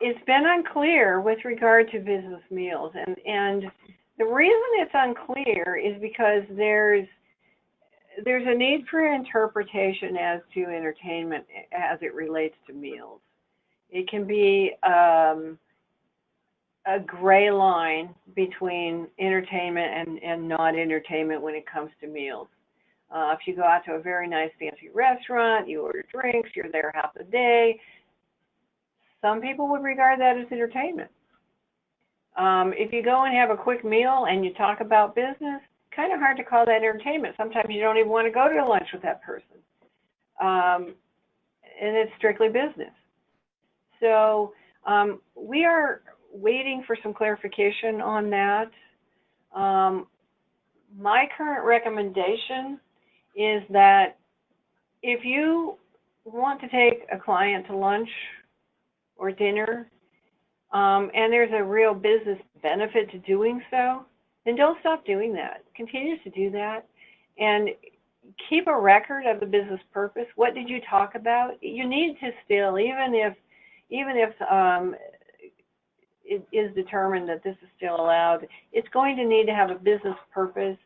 it's been unclear with regard to business meals. And the reason it's unclear is because there's a need for interpretation as to entertainment as it relates to meals. It can be a gray line between entertainment and non-entertainment when it comes to meals. If you go out to a very nice fancy restaurant, you order drinks, you're there half the day, some people would regard that as entertainment. If you go and have a quick meal and you talk about business, kind of hard to call that entertainment. Sometimes you don't even want to go to lunch with that person. And it's strictly business. So we are waiting for some clarification on that. My current recommendation is that if you want to take a client to lunch or dinner, and there's a real business benefit to doing so, then don't stop doing that. Continue to do that, and keep a record of the business purpose. What did you talk about? You need to still, even if it is determined that this is still allowed, it's going to need to have a business purpose,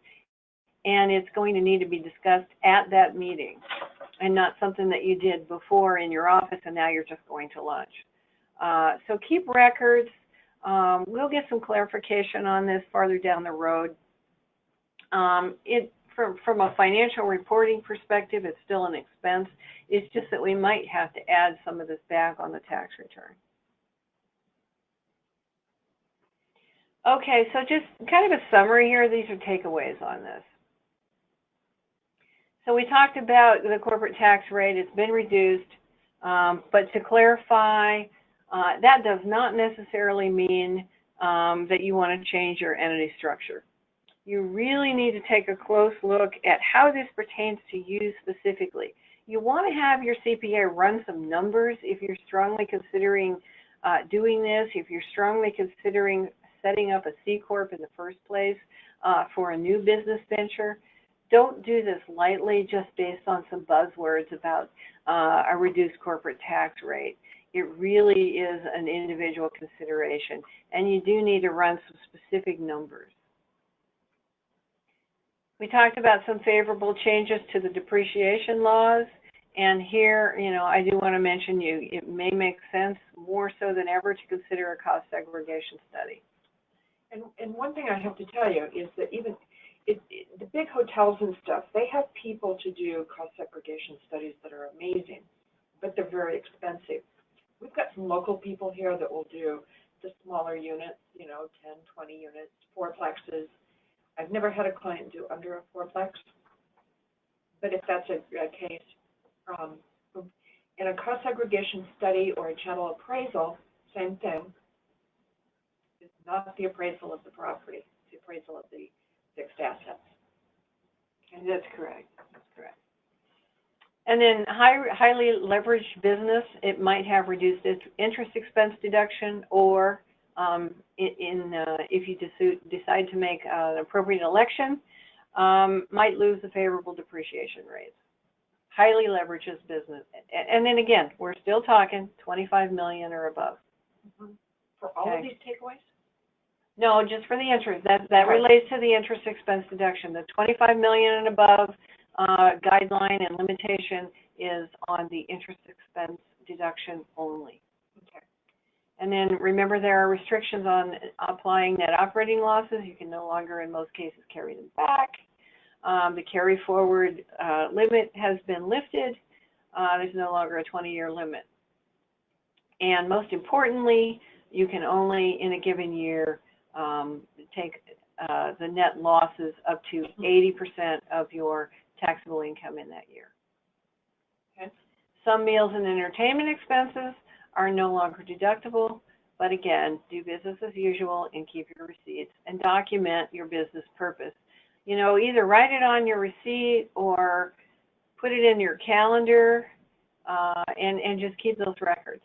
and it's going to need to be discussed at that meeting, and not something that you did before in your office and now you're just going to lunch. So keep records. We'll get some clarification on this farther down the road. From a financial reporting perspective, it's still an expense. It's just that we might have to add some of this back on the tax return. Okay, so just kind of a summary here. These are takeaways on this. So we talked about the corporate tax rate. It's been reduced, but to clarify, that does not necessarily mean that you want to change your entity structure. You really need to take a close look at how this pertains to you specifically. You want to have your CPA run some numbers if you're strongly considering doing this, if you're strongly considering setting up a C Corp in the first place for a new business venture. Don't do this lightly just based on some buzzwords about a reduced corporate tax rate. It really is an individual consideration, and you do need to run some specific numbers. We talked about some favorable changes to the depreciation laws And here, you know, I do want to mention it may make sense more so than ever to consider a cost segregation study. And one thing I have to tell you is that even the big hotels and stuff, they have people to do cost segregation studies that are amazing, but they're very expensive. We've got some local people here that will do the smaller units, you know, 10, 20 units, fourplexes. I've never had a client do under a fourplex, but if that's a case, in a cost segregation study or a chattel appraisal, same thing. It's not the appraisal of the property, it's the appraisal of the fixed assets. Okay, that's correct. That's correct. And then highly leveraged business, it might have reduced interest expense deduction, or if you decide to make an appropriate election, might lose the favorable depreciation rates. Highly leverages business. And then again, we're still talking 25 million or above. Mm-hmm. For all of these takeaways? No, just for the interest. That relates to the interest expense deduction. The 25 million and above guideline and limitation is on the interest expense deduction only. Okay. And then remember, there are restrictions on applying net operating losses. You can no longer, in most cases, carry them back. The carry forward limit has been lifted. There's no longer a 20-year limit. And most importantly, you can only, in a given year, take the net losses up to 80% of your taxable income in that year. Okay. Some meals and entertainment expenses are no longer deductible, but again, do business as usual and keep your receipts and document your business purpose. You know, either write it on your receipt or put it in your calendar and just keep those records.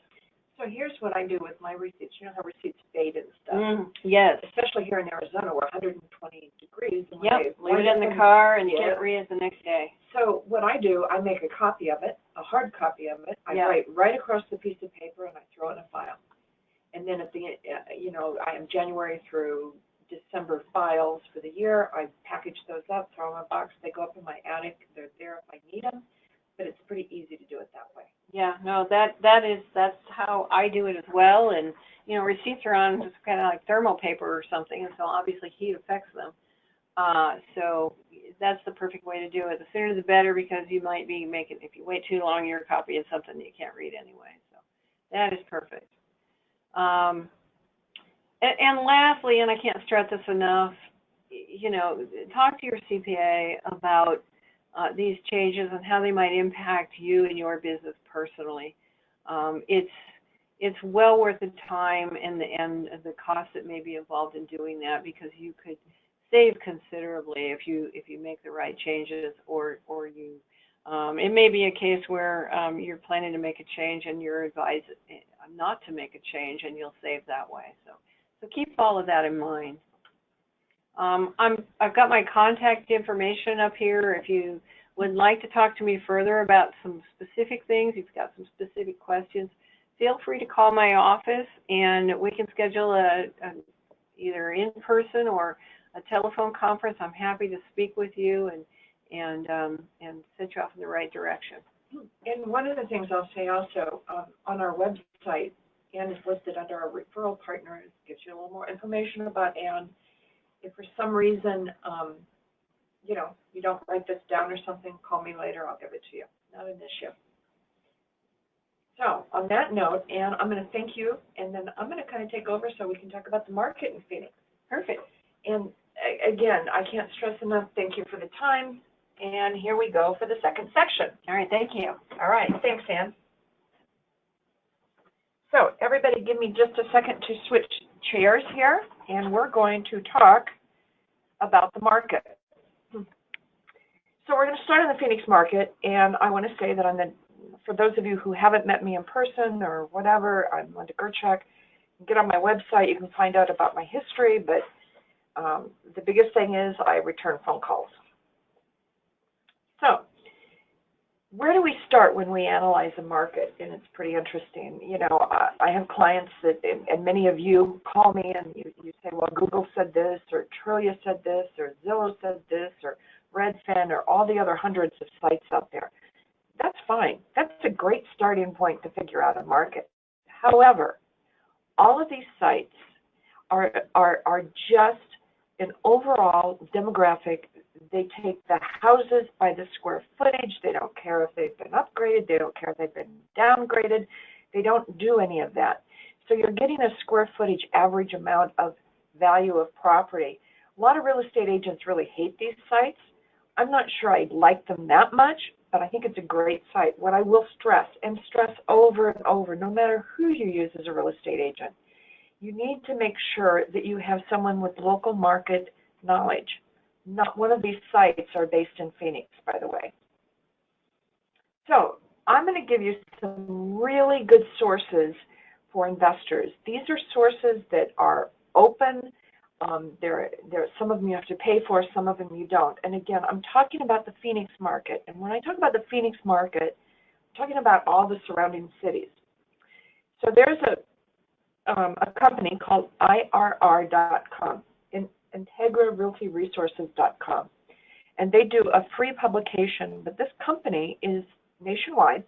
So here's what I do with my receipts. You know how receipts fade and stuff? Yes. Especially here in Arizona, we're 120 degrees. And yep, leave it in the car and can't read it the next day. So what I do, I make a copy of it, a hard copy of it. I write right across the piece of paper and I throw it in a file. And then at the, you know, I am January through December files for the year. I package those up, throw them in a box. They go up in my attic. They're there if I need them. But it's pretty easy to do it that way. Yeah, no, that's how I do it as well. And you know, receipts are on just kind of like thermal paper or something, and so obviously heat affects them. So that's the perfect way to do it. The sooner the better, because you might be making, if you wait too long, you're copying something that you can't read anyway. So that is perfect. And lastly, and I can't stress this enough, you know, talk to your CPA about these changes and how they might impact you and your business personally. It's well worth the time and the cost that may be involved in doing that, because you could save considerably if you make the right changes, or you it may be a case where you're planning to make a change and you're advised not to make a change, and you'll save that way. So keep all of that in mind. I've got my contact information up here. If you would like to talk to me further about some specific things, you've got some specific questions, feel free to call my office and we can schedule either in person or a telephone conference. I'm happy to speak with you and set you off in the right direction. And one of the things I'll say also, on our website, Ann is listed under our referral partners, gives you a little more information about Ann. If for some reason, you know, you don't write this down or something, call me later, I'll give it to you. Not an issue. So on that note, Ann, I'm going to thank you, and then I'm going to kind of take over so we can talk about the market in Phoenix. Perfect. And again, I can't stress enough, thank you for the time. And here we go for the second section. All right, thank you. All right, thanks, Ann. So everybody give me just a second to switch chairs here, and we're going to talk about the market. So we're going to start on the Phoenix market, and I want to say that for those of you who haven't met me in person or whatever, I'm Linda Gerchick. Get on my website, you can find out about my history, but the biggest thing is I return phone calls. So where do we start when we analyze a market? And it's pretty interesting. You know, I have clients that, and many of you call me and you say, well, Google said this, or Trillia said this, or Zillow said this, or Redfin, or all the other hundreds of sites out there. that's fine. That's a great starting point to figure out a market. However, all of these sites are just an overall demographic. They take the houses by the square footage. They don't care if they've been upgraded. They don't care if they've been downgraded. They don't do any of that. So you're getting a square footage average amount of value of property. A lot of real estate agents really hate these sites. I'm not sure I like them that much, but I think it's a great site. What I will stress, and stress over and over, no matter who you use as a real estate agent, you need to make sure that you have someone with local market knowledge. Not one of these sites are based in Phoenix, by the way. So I'm going to give you some really good sources for investors. These are sources that are open. Some of them you have to pay for, some of them you don't. And again, I'm talking about the Phoenix market. And when I talk about the Phoenix market, I'm talking about all the surrounding cities. So there's a company called IRR.com, IntegraRealtyResources.com. And they do a free publication, but this company is nationwide,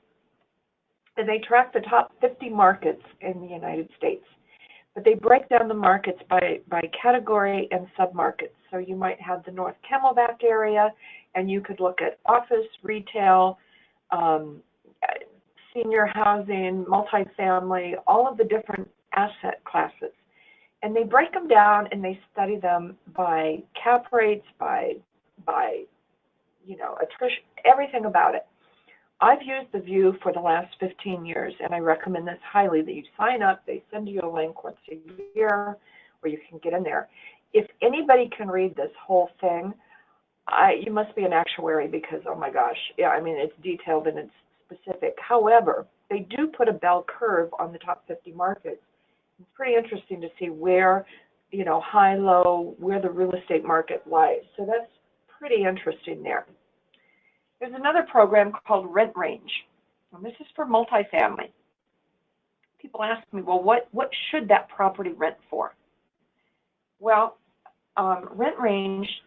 and they track the top 50 markets in the United States. But they break down the markets by category and submarkets. So you might have the North Camelback area, and you could look at office, retail, senior housing, multifamily, all of the different asset classes. And they break them down and they study them by cap rates, by attrition, everything about it. I've used the View for the last 15 years, and I recommend this highly, that you sign up. They send you a link once a year where you can get in there. If anybody can read this whole thing, you must be an actuary, because, oh my gosh, yeah, I mean, it's detailed and it's specific. However, they do put a bell curve on the top 50 markets. It's pretty interesting to see where, high, low, where the real estate market lies. So that's pretty interesting there. There's another program called Rent Range, and this is for multifamily. People ask me, well, what should that property rent for? Well, Rent Range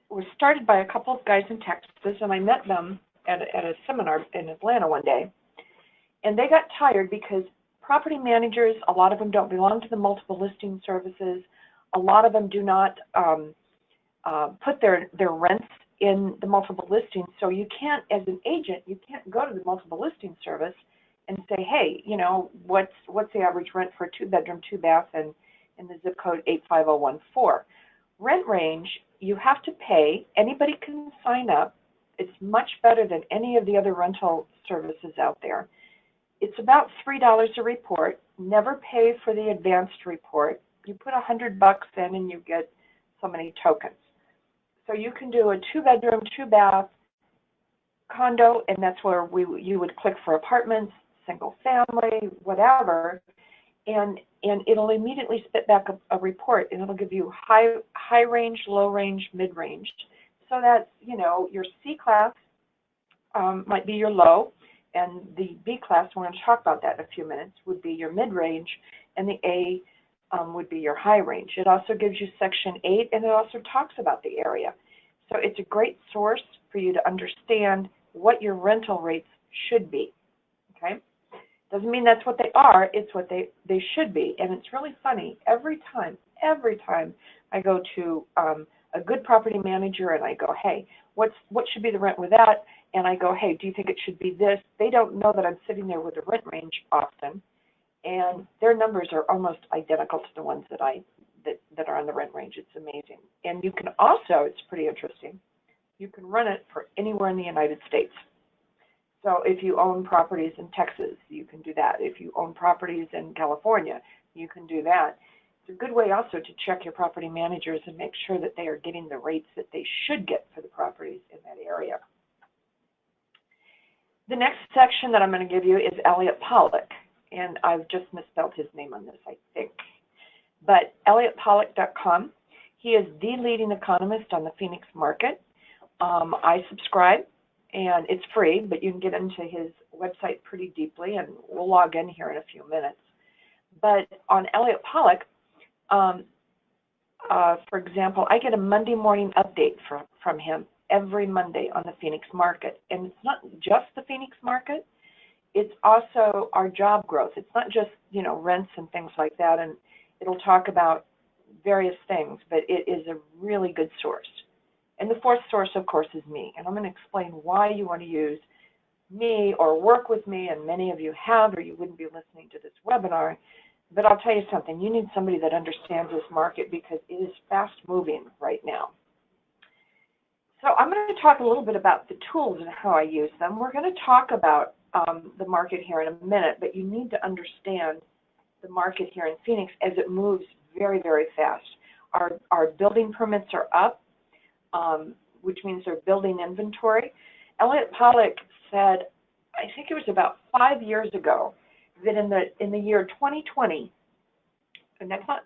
was started by a couple of guys in Texas, and I met them at a seminar in Atlanta one day, and they got tired because property managers, a lot of them don't belong to the multiple listing services. A lot of them do not put their rents in the multiple listings. So you can't, as an agent, you can't go to the multiple listing service and say, hey, what's the average rent for a 2-bedroom, 2-bath, and in the zip code 85014. Rent Range, you have to pay. Anybody can sign up. It's much better than any of the other rental services out there. It's about $3 a report. Never pay for the advanced report. You put $100 in and you get so many tokens. So you can do a 2-bedroom, 2-bath condo, and that's where you would click for apartments, single family, whatever, and it'll immediately spit back a report, and it'll give you high range, low range, mid range. So that your C class might be your low, and the B class, we're going to talk about that in a few minutes, would be your mid range, and the A would be your high range. It also gives you Section 8, and it also talks about the area. So it's a great source for you to understand what your rental rates should be, okay? Doesn't mean that's what they are, it's what they should be. And it's really funny, every time I go to a good property manager and I go, hey, what should be the rent with that? And I go, hey, do you think it should be this? They don't know that I'm sitting there with a rent range often, and their numbers are almost identical to the ones that are on the Rent Range. It's amazing. And you can also, it's pretty interesting, you can run it for anywhere in the United States. So if you own properties in Texas, you can do that. If you own properties in California, you can do that. It's a good way also to check your property managers and make sure that they are getting the rates that they should get for the properties in that area. The next section that I'm going to give you is Elliot Pollock, and I've just misspelled his name on this, I think. But ElliotPollock.com, he is the leading economist on the Phoenix market. I subscribe, and it's free, but you can get into his website pretty deeply, and we'll log in here in a few minutes. But on Elliot Pollock, for example, I get a Monday morning update from him every Monday on the Phoenix market. And it's not just the Phoenix market, it's also our job growth. It's not just, rents and things like that, and it'll talk about various things, but it is a really good source. And the fourth source, of course, is me. And I'm going to explain why you want to use me or work with me, and many of you have, or you wouldn't be listening to this webinar. But I'll tell you something, you need somebody that understands this market because it is fast moving right now. So I'm going to talk a little bit about the tools and how I use them. We're going to talk about the market here in a minute, but you need to understand the market here in Phoenix as it moves very, very fast. Our building permits are up, which means they're building inventory. Elliot Pollock said, I think it was about 5 years ago, that in the year 2020, and that's not,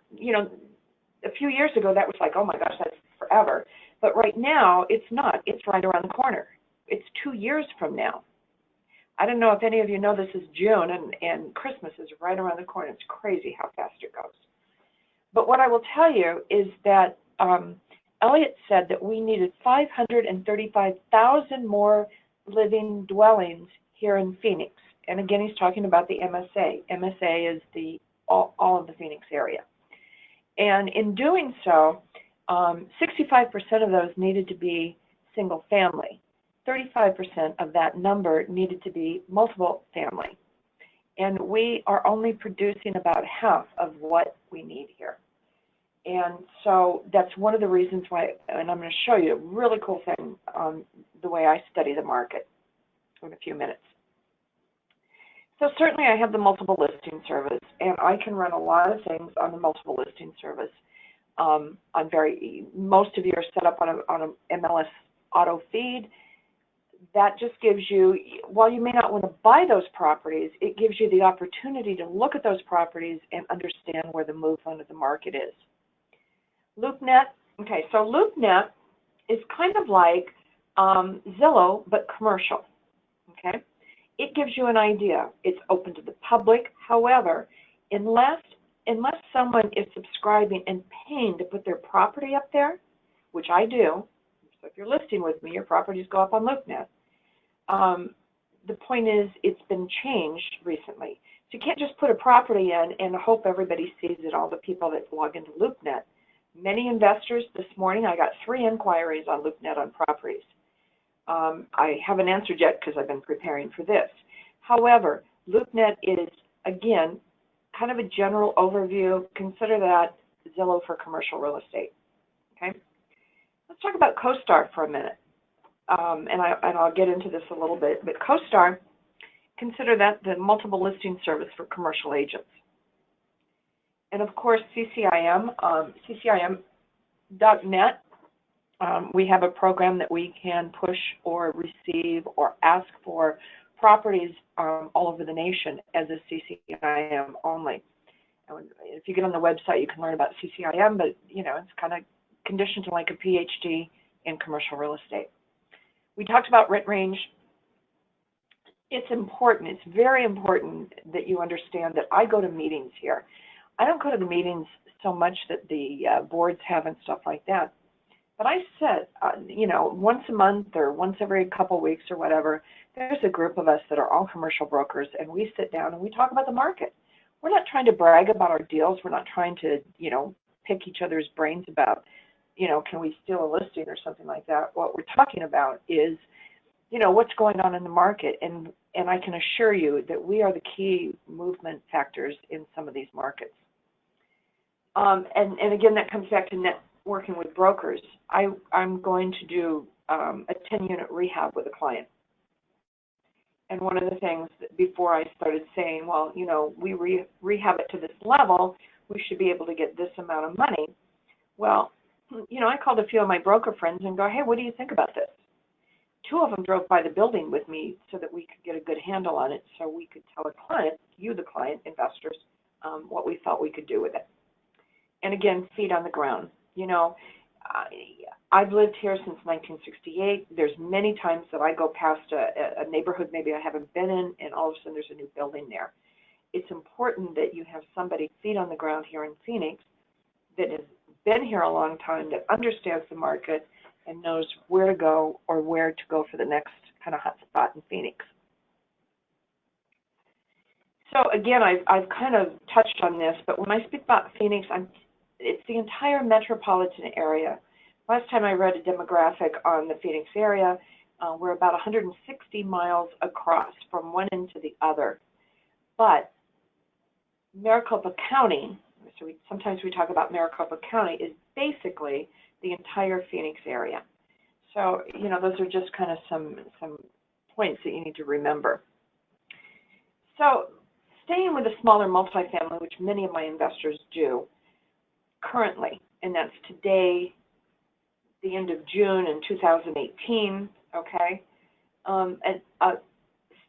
a few years ago that was like, oh my gosh, that's forever. But right now, it's not. It's right around the corner. It's 2 years from now. I don't know if any of you know this is June, and Christmas is right around the corner. It's crazy how fast it goes. But what I will tell you is that Elliot said that we needed 535,000 more living dwellings here in Phoenix. And again, he's talking about the MSA. MSA is all of the Phoenix area. And in doing so, 65% of those needed to be single family. 35% of that number needed to be multiple family. And we are only producing about half of what we need here. And so that's one of the reasons why, and I'm going to show you a really cool thing on the way I study the market in a few minutes. So certainly I have the multiple listing service, and I can run a lot of things on the multiple listing service. Most of you are set up on a MLS auto feed. That just gives you, while you may not want to buy those properties, it gives you the opportunity to look at those properties and understand where the movement of the market is. LoopNet, okay, so LoopNet is kind of like Zillow, but commercial, okay? It gives you an idea. It's open to the public. However, unless someone is subscribing and paying to put their property up there, which I do, so if you're listing with me, your properties go up on LoopNet. The point is, it's been changed recently. So you can't just put a property in and hope everybody sees it, all the people that log into LoopNet. Many investors, this morning, I got 3 inquiries on LoopNet on properties. I haven't answered yet because I've been preparing for this. However, LoopNet is, again, kind of a general overview. Consider that Zillow for commercial real estate. Okay? Let's talk about CoStar for a minute. And I'll get into this a little bit. But CoStar, consider that the multiple listing service for commercial agents. And of course, CCIM, CCIM.net, we have a program that we can push or receive or ask for properties all over the nation as a CCIM only. And if you get on the website, you can learn about CCIM, but it's kind of conditioned to like a PhD in commercial real estate. We talked about rent range. It's important. It's very important that you understand that I go to meetings here. I don't go to the meetings so much that the boards have and stuff like that. But I sit, once a month or once every couple weeks or whatever, there's a group of us that are all commercial brokers, and we sit down and we talk about the market. We're not trying to brag about our deals. We're not trying to, pick each other's brains about, can we steal a listing or something like that. What we're talking about is, what's going on in the market. And I can assure you that we are the key movement factors in some of these markets. And again, that comes back to networking with brokers. I'm going to do a 10-unit rehab with a client. And one of the things that before I started saying, well, we rehab it to this level, we should be able to get this amount of money. Well, I called a few of my broker friends and go, hey, what do you think about this? 2 of them drove by the building with me so that we could get a good handle on it, so we could tell a client, the client, investors, what we thought we could do with it. And again, feet on the ground. I've lived here since 1968. There's many times that I go past a neighborhood maybe I haven't been in, and all of a sudden there's a new building there. It's important that you have somebody feet on the ground here in Phoenix that has been here a long time, that understands the market, and knows where to go or where to go for the next kind of hot spot in Phoenix. So again, I've kind of touched on this, but when I speak about Phoenix, it's the entire metropolitan area. Last time I read a demographic on the Phoenix area, we're about 160 miles across from one end to the other. But Maricopa County, so sometimes we talk about Maricopa County, is basically the entire Phoenix area. So, you know, those are just kind of some points that you need to remember. So, staying with a smaller multifamily, which many of my investors do currently, and that's today, the end of June in 2018, okay, a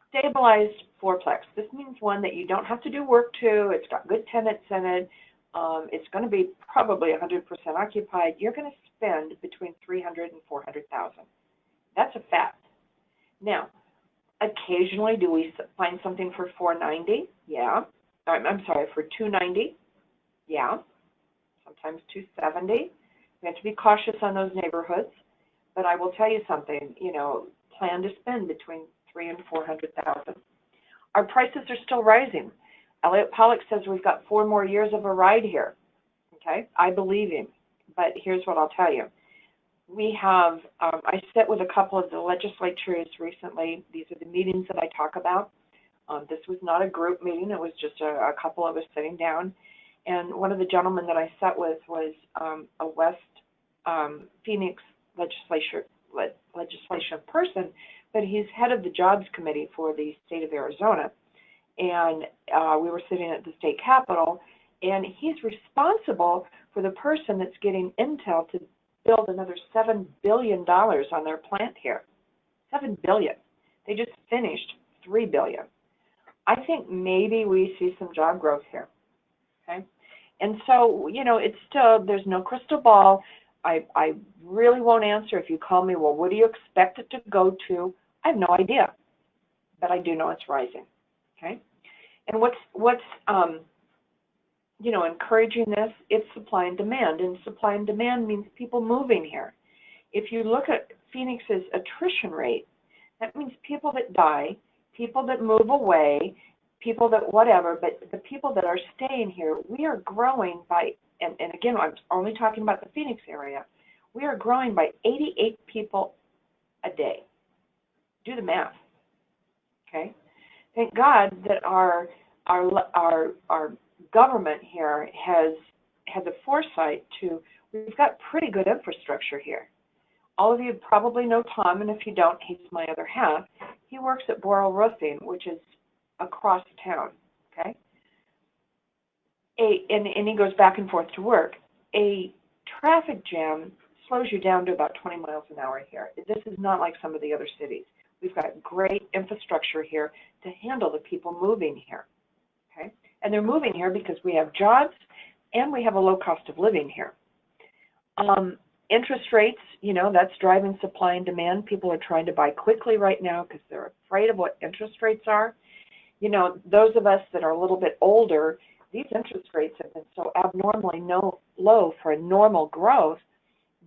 stabilized fourplex. This means one that you don't have to do work to. It's got good tenants in it. It's going to be probably 100% occupied. You're going to spend between $300,000 and $400,000. That's a fact. Now, occasionally, do we find something for $490? Yeah. I'm sorry, for $290? Yeah. Sometimes $270. We have to be cautious on those neighborhoods. But I will tell you something. You know, plan to spend between $300,000 and $400,000. Our prices are still rising. Elliot Pollock says we've got 4 more years of a ride here. Okay, I believe him. But here's what I'll tell you. We have, I sat with a couple of the legislatures recently. These are the meetings that I talk about. This was not a group meeting. It was just a couple of us sitting down. And one of the gentlemen that I sat with was a West Phoenix legislation person, but he's head of the Jobs Committee for the state of Arizona. And we were sitting at the state capitol, and he's responsible for the person that's getting intel to build another $7 billion on their plant here. $7 billion. They just finished $3 billion. I think maybe we see some job growth here. Okay, and so, you know, it's still, there's no crystal ball. I really won't answer if you call me, well, what do you expect it to go to? I have no idea, but I do know it's rising. Okay, and what's you know, encouraging this, it's supply and demand, and supply and demand means people moving here. If you look at Phoenix's attrition rate, that means people that die, people that move away, people that whatever, but the people that are staying here, we are growing by, and again, I'm only talking about the Phoenix area, we are growing by 88 people a day. Do the math, okay? Thank God that our government here has had the foresight to, we've got pretty good infrastructure here. All of you probably know Tom, and if you don't, he's my other half. He works at Boral Roofing, which is across town, okay? And he goes back and forth to work. A traffic jam slows you down to about 20 miles an hour here. This is not like some of the other cities. We've got great infrastructure here to handle the people moving here, okay? And they're moving here because we have jobs and we have a low cost of living here. Interest rates, you know, that's driving supply and demand. People are trying to buy quickly right now because they're afraid of what interest rates are. You know, those of us that are a little bit older, these interest rates have been so abnormally low for a normal growth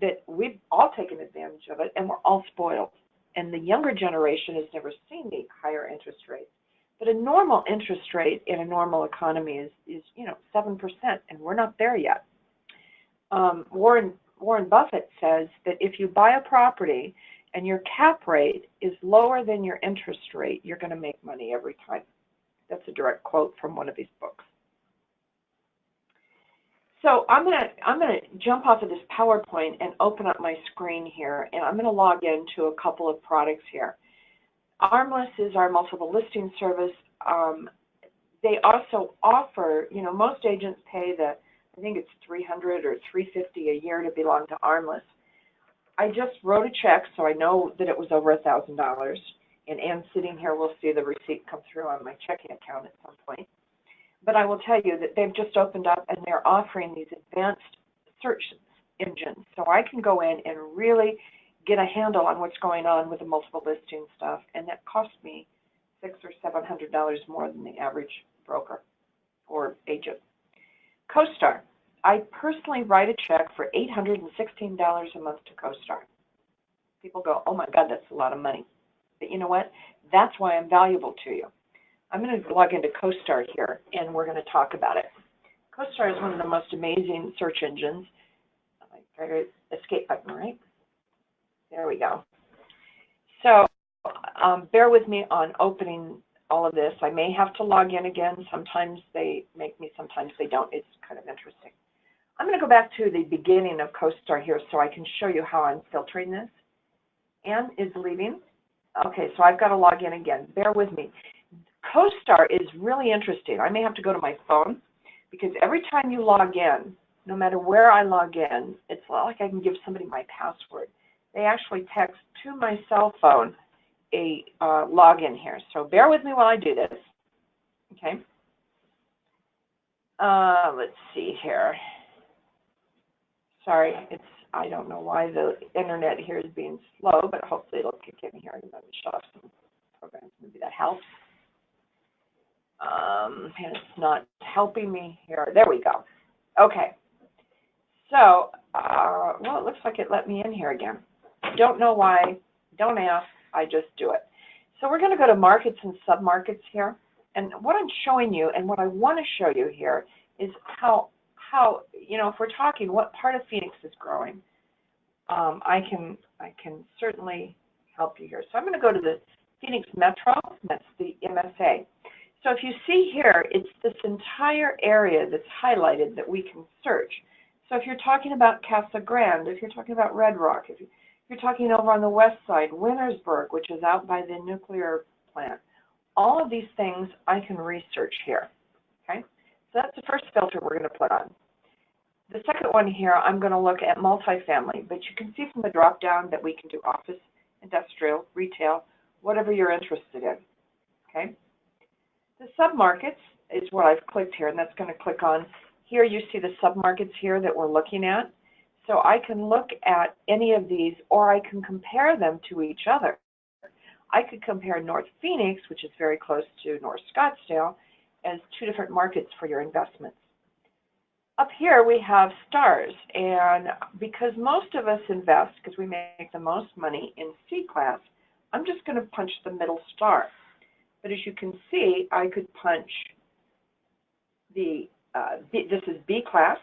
that we've all taken advantage of it, and we're all spoiled. And the younger generation has never seen the higher interest rates. But a normal interest rate in a normal economy is you know, 7%, and we're not there yet. Warren Buffett says that if you buy a property and your cap rate is lower than your interest rate, you're going to make money every time. That's a direct quote from one of his books. So I'm gonna jump off of this PowerPoint and open up my screen here, and I'm going to log into a couple of products here. Armless is our multiple listing service. They also offer, you know, most agents pay I think it's $300 or $350 a year to belong to Armless. I just wrote a check, so I know that it was over $1,000. And Ann sitting here will see the receipt come through on my checking account at some point. But I will tell you that they've just opened up and they're offering these advanced search engines. So I can go in and really get a handle on what's going on with the multiple listing stuff. And that cost me $600 or $700 more than the average broker or agent. CoStar. I personally write a check for $816 a month to CoStar. People go, oh my God, that's a lot of money. But you know what? That's why I'm valuable to you. I'm going to log into CoStar here, and we're going to talk about it. CoStar is one of the most amazing search engines. Escape button, right? There we go. So bear with me on opening all of this. I may have to log in again. Sometimes they make me, sometimes they don't. It's kind of interesting. I'm going to go back to the beginning of CoStar here so I can show you how I'm filtering this. Anne is leaving. Okay, so I've got to log in again. Bear with me. CoStar is really interesting. I may have to go to my phone because every time you log in, no matter where I log in, it's not like I can give somebody my password. They actually text to my cell phone a login here. So bear with me while I do this. Okay. Let's see here. Sorry, I don't know why the internet here is being slow, but hopefully it'll kick in here. Let me shut off some programs. Maybe that helps. And it's not helping me here. There we go. Okay. So, well, it looks like it let me in here again. Don't know why. Don't ask. I just do it. So we're going to go to markets and submarkets here. And what I'm showing you and what I want to show you here is how you know, if we're talking what part of Phoenix is growing, I can certainly help you here. So I'm going to go to the Phoenix Metro. That's the MSA. So if you see here, it's this entire area that's highlighted that we can search. So if you're talking about Casa Grande, if you're talking about Red Rock, if you're talking over on the west side, Wintersburg, which is out by the nuclear plant, all of these things I can research here. Okay, so that's the first filter we're going to put on. The second one here, I'm going to look at multifamily, but you can see from the drop down that we can do office, industrial, retail, whatever you're interested in. Okay. The submarkets is what I've clicked here, and that's going to click on. Here you see the submarkets here that we're looking at. So I can look at any of these, or I can compare them to each other. I could compare North Phoenix, which is very close to North Scottsdale, as two different markets for your investments. Up here we have stars, and because most of us invest, because we make the most money in C class, I'm just going to punch the middle star. But as you can see, I could punch this is B class,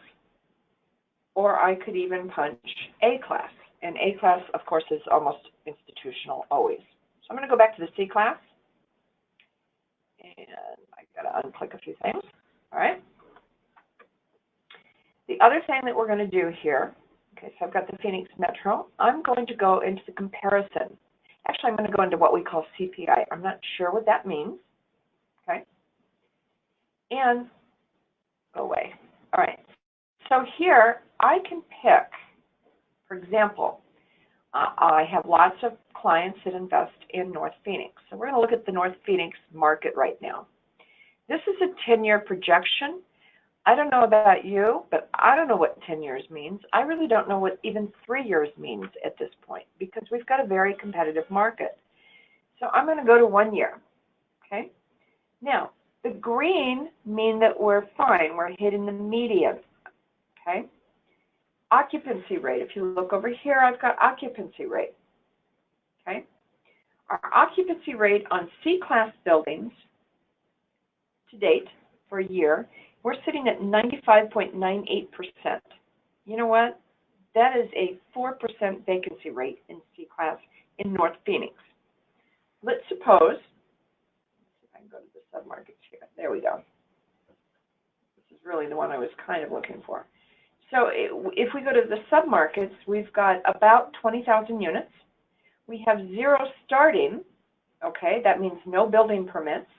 or I could even punch A class. And A class, of course, is almost institutional always. So I'm going to go back to the C class, and I've got to unclick a few things. All right. The other thing that we're going to do here, okay, so I've got the Phoenix Metro. I'm going to go into the comparison. Actually, I'm going to go into what we call CPA. I'm not sure what that means. Okay. And go away. All right. So here I can pick, for example, I have lots of clients that invest in North Phoenix. So we're going to look at the North Phoenix market right now. This is a 10-year projection. I don't know about you, but I don't know what 10 years means. I really don't know what even 3 years means at this point because we've got a very competitive market. So I'm going to go to 1 year. Okay. Now, the green mean that we're fine. We're hitting the median. Okay. Occupancy rate. If you look over here, I've got occupancy rate. Okay. Our occupancy rate on C-class buildings to date for a year, we're sitting at 95.98%. You know what? That is a 4% vacancy rate in C-class in North Phoenix. Let's suppose, if I can go to the submarkets here. There we go. This is really the one I was kind of looking for. So if we go to the submarkets, we've got about 20,000 units. We have 0 starting. Okay, that means no building permits,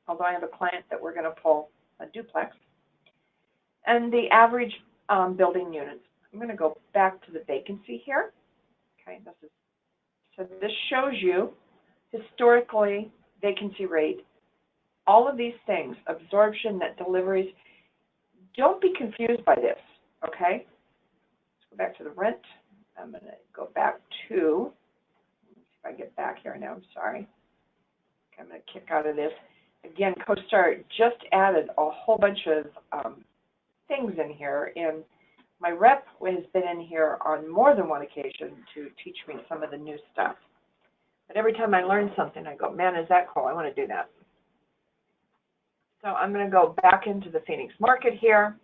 although I have a client that we're going to pull a duplex. And the average building units. I'm going to go back to the vacancy here. Okay, so this shows you historically vacancy rate, all of these things, absorption, net deliveries. Don't be confused by this, okay? Let's go back to the rent. I'm going to go back to, let's see if I get back here now, I'm sorry. Okay, I'm going to kick out of this. Again, CoStar just added a whole bunch of things in here in My rep has been in here on more than one occasion to teach me some of the new stuff. But every time I learn something, I go, man, is that cool? I want to do that. So I'm going to go back into the Phoenix market here.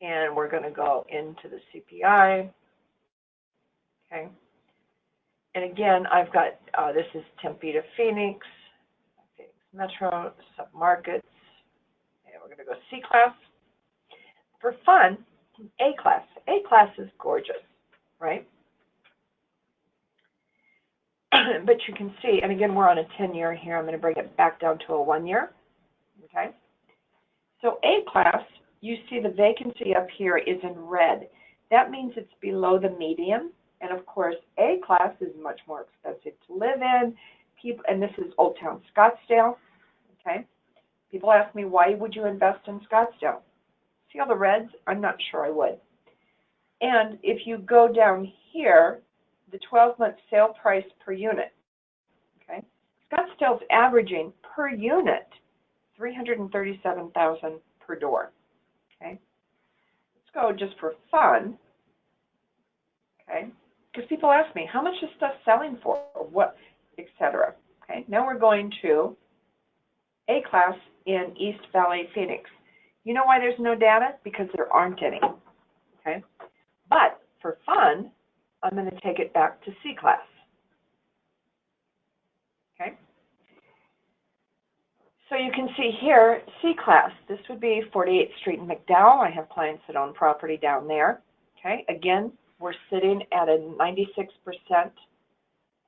And we're going to go into the CPI. Okay. And again, I've got, this is Tempe to Phoenix, Phoenix Metro, submarkets. And we're going to go C-class. For fun, A-class. A-class is gorgeous, right? But you can see, and again, we're on a 10-year here. I'm going to bring it back down to a 1-year. Okay. So A-class, you see the vacancy up here is in red. That means it's below the median. And of course, A-class is much more expensive to live in. People, and this is Old Town Scottsdale. Okay. People ask me, why would you invest in Scottsdale? See all the reds? I'm not sure I would. And if you go down here, the 12-month sale price per unit, okay? Scottsdale's averaging per unit $337,000 per door, okay? Let's go just for fun, okay? Because people ask me, how much is stuff selling for, what, etc. Okay, now we're going to A-class in East Valley, Phoenix. You know why there's no data? Because there aren't any, okay? But for fun, I'm going to take it back to C-class, okay? So you can see here, C-class, this would be 48th Street in McDowell. I have clients that own property down there, okay? Again, we're sitting at a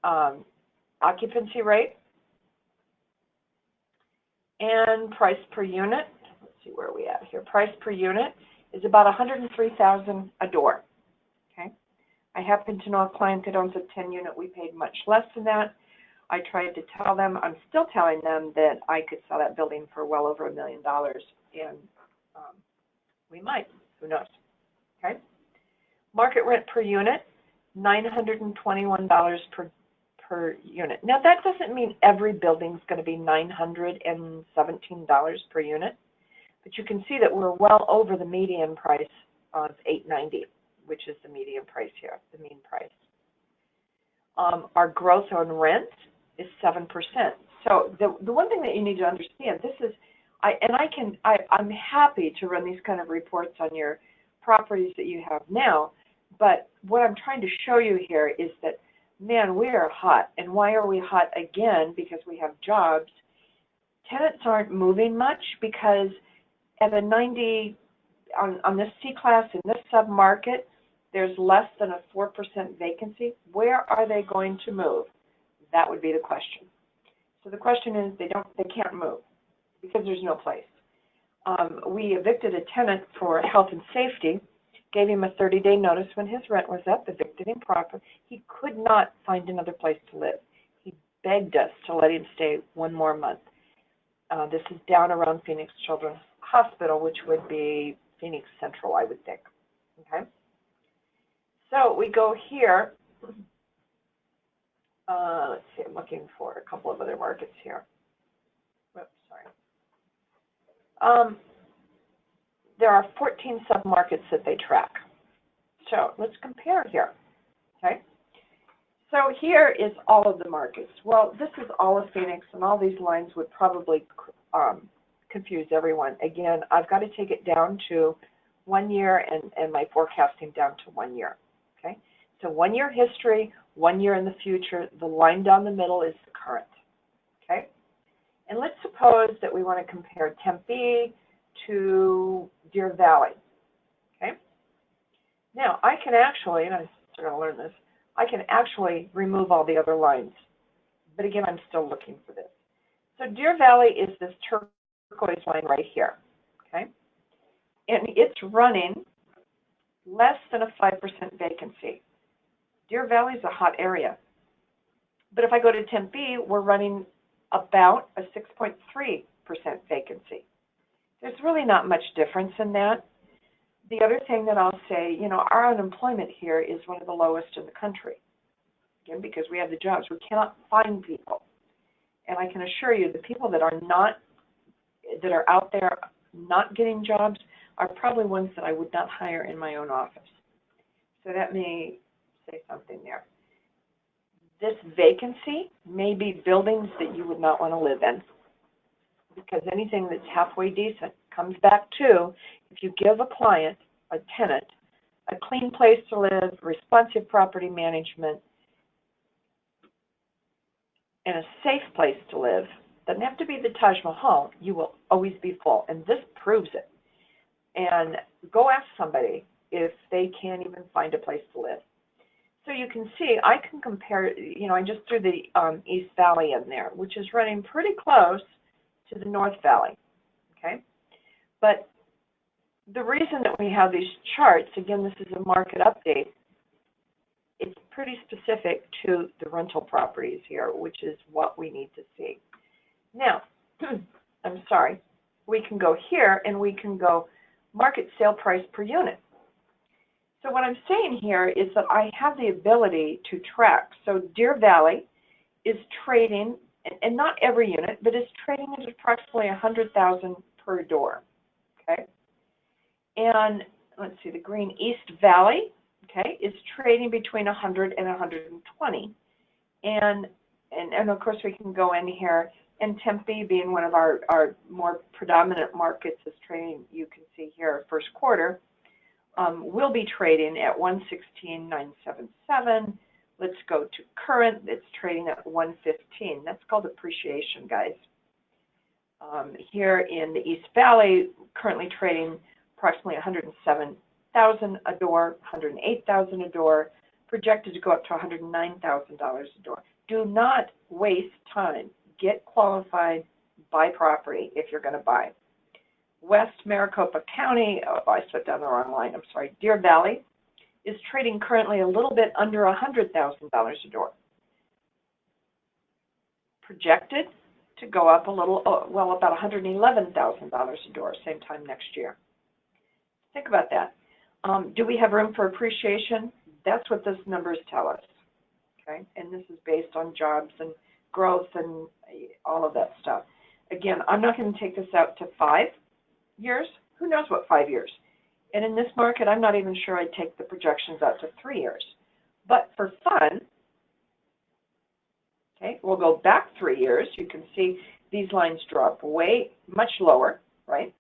96% occupancy rate. And price per unit, let's see where we at here. Price per unit is about $103,000 a door, okay? I happen to know a client that owns a 10-unit. We paid much less than that. I tried to tell them, I'm still telling them that I could sell that building for well over $1 million, and we might, who knows, okay? Market rent per unit, $921 per unit. Now, that doesn't mean every building's going to be $917 per unit, but you can see that we're well over the median price of $890, which is the median price here, the mean price. Our growth on rent is 7%. So the one thing that you need to understand, this is, I'm happy to run these kind of reports on your properties that you have now, but what I'm trying to show you here is that, man, we are hot. And why are we hot again? Because we have jobs. Tenants aren't moving much because at a 90, on this C-class in this submarket, there's less than a 4% vacancy. Where are they going to move? That would be the question. So the question is, they can't move because there's no place. We evicted a tenant for health and safety, gave him a 30-day notice when his rent was up, evicted him properly. He could not find another place to live. He begged us to let him stay one more month. This is down around Phoenix Children's Hospital, which would be Phoenix Central, I would think. Okay. So we go here. Let's see, I'm looking for a couple of other markets here. Whoops, sorry. There are 14 submarkets that they track. So let's compare here, okay? So here is all of the markets. Well, this is all of Phoenix, and all these lines would probably confuse everyone. Again, I've got to take it down to 1 year and my forecasting down to 1 year, okay? So 1 year history, 1 year in the future. The line down the middle is the current, okay? And let's suppose that we want to compare Tempe to Deer Valley, okay? Now, I can actually, and I'm still going to learn this, I can actually remove all the other lines. But again, I'm still looking for this. So Deer Valley is this turquoise line right here, okay? And it's running less than a 5% vacancy. Deer Valley is a hot area. But if I go to Tempe, we're running about a 6.3% vacancy. There's really not much difference in that. The other thing that I'll say, you know, our unemployment here is one of the lowest in the country. Again, because we have the jobs. We cannot find people. And I can assure you, the people that are out there not getting jobs are probably ones that I would not hire in my own office. So that may say something there. This vacancy may be buildings that you would not want to live in, because anything that's halfway decent comes back to, if you give a client, a tenant, a clean place to live, responsive property management, and a safe place to live, doesn't have to be the Taj Mahal, you will always be full, and this proves it. And go ask somebody if they can't even find a place to live. So you can see, I can compare, you know, I just threw the East Valley in there, which is running pretty close to the North Valley, okay? But the reason that we have these charts, again, this is a market update, it's pretty specific to the rental properties here, which is what we need to see. Now, I'm sorry, we can go here and we can go market sale price per unit. So what I'm saying here is that I have the ability to track. So Deer Valley is trading, and not every unit, but is trading at approximately $100,000 per door, okay? And let's see, the green East Valley, okay, is trading between 100 and 120. And of course we can go in here, and Tempe being one of our more predominant markets is trading, you can see here, first quarter, will be trading at 116,977. Let's go to current, it's trading at 115. That's called appreciation, guys. Here in the East Valley, currently trading approximately 107,000 a door, 108,000 a door, projected to go up to $109,000 a door. Do not waste time. Get qualified, buy property if you're going to buy. West Maricopa County, oh, I put down the wrong line, I'm sorry, Deer Valley is trading currently a little bit under $100,000 a door. Projected to go up a little, well, about $111,000 a door same time next year. Think about that. Do we have room for appreciation? That's what those numbers tell us, okay? And this is based on jobs and growth and all of that stuff. Again, I'm not going to take this out to 5 years. Who knows what 5 years? And in this market, I'm not even sure I'd take the projections out to 3 years. But for fun, okay, we'll go back 3 years. You can see these lines drop way much lower, right?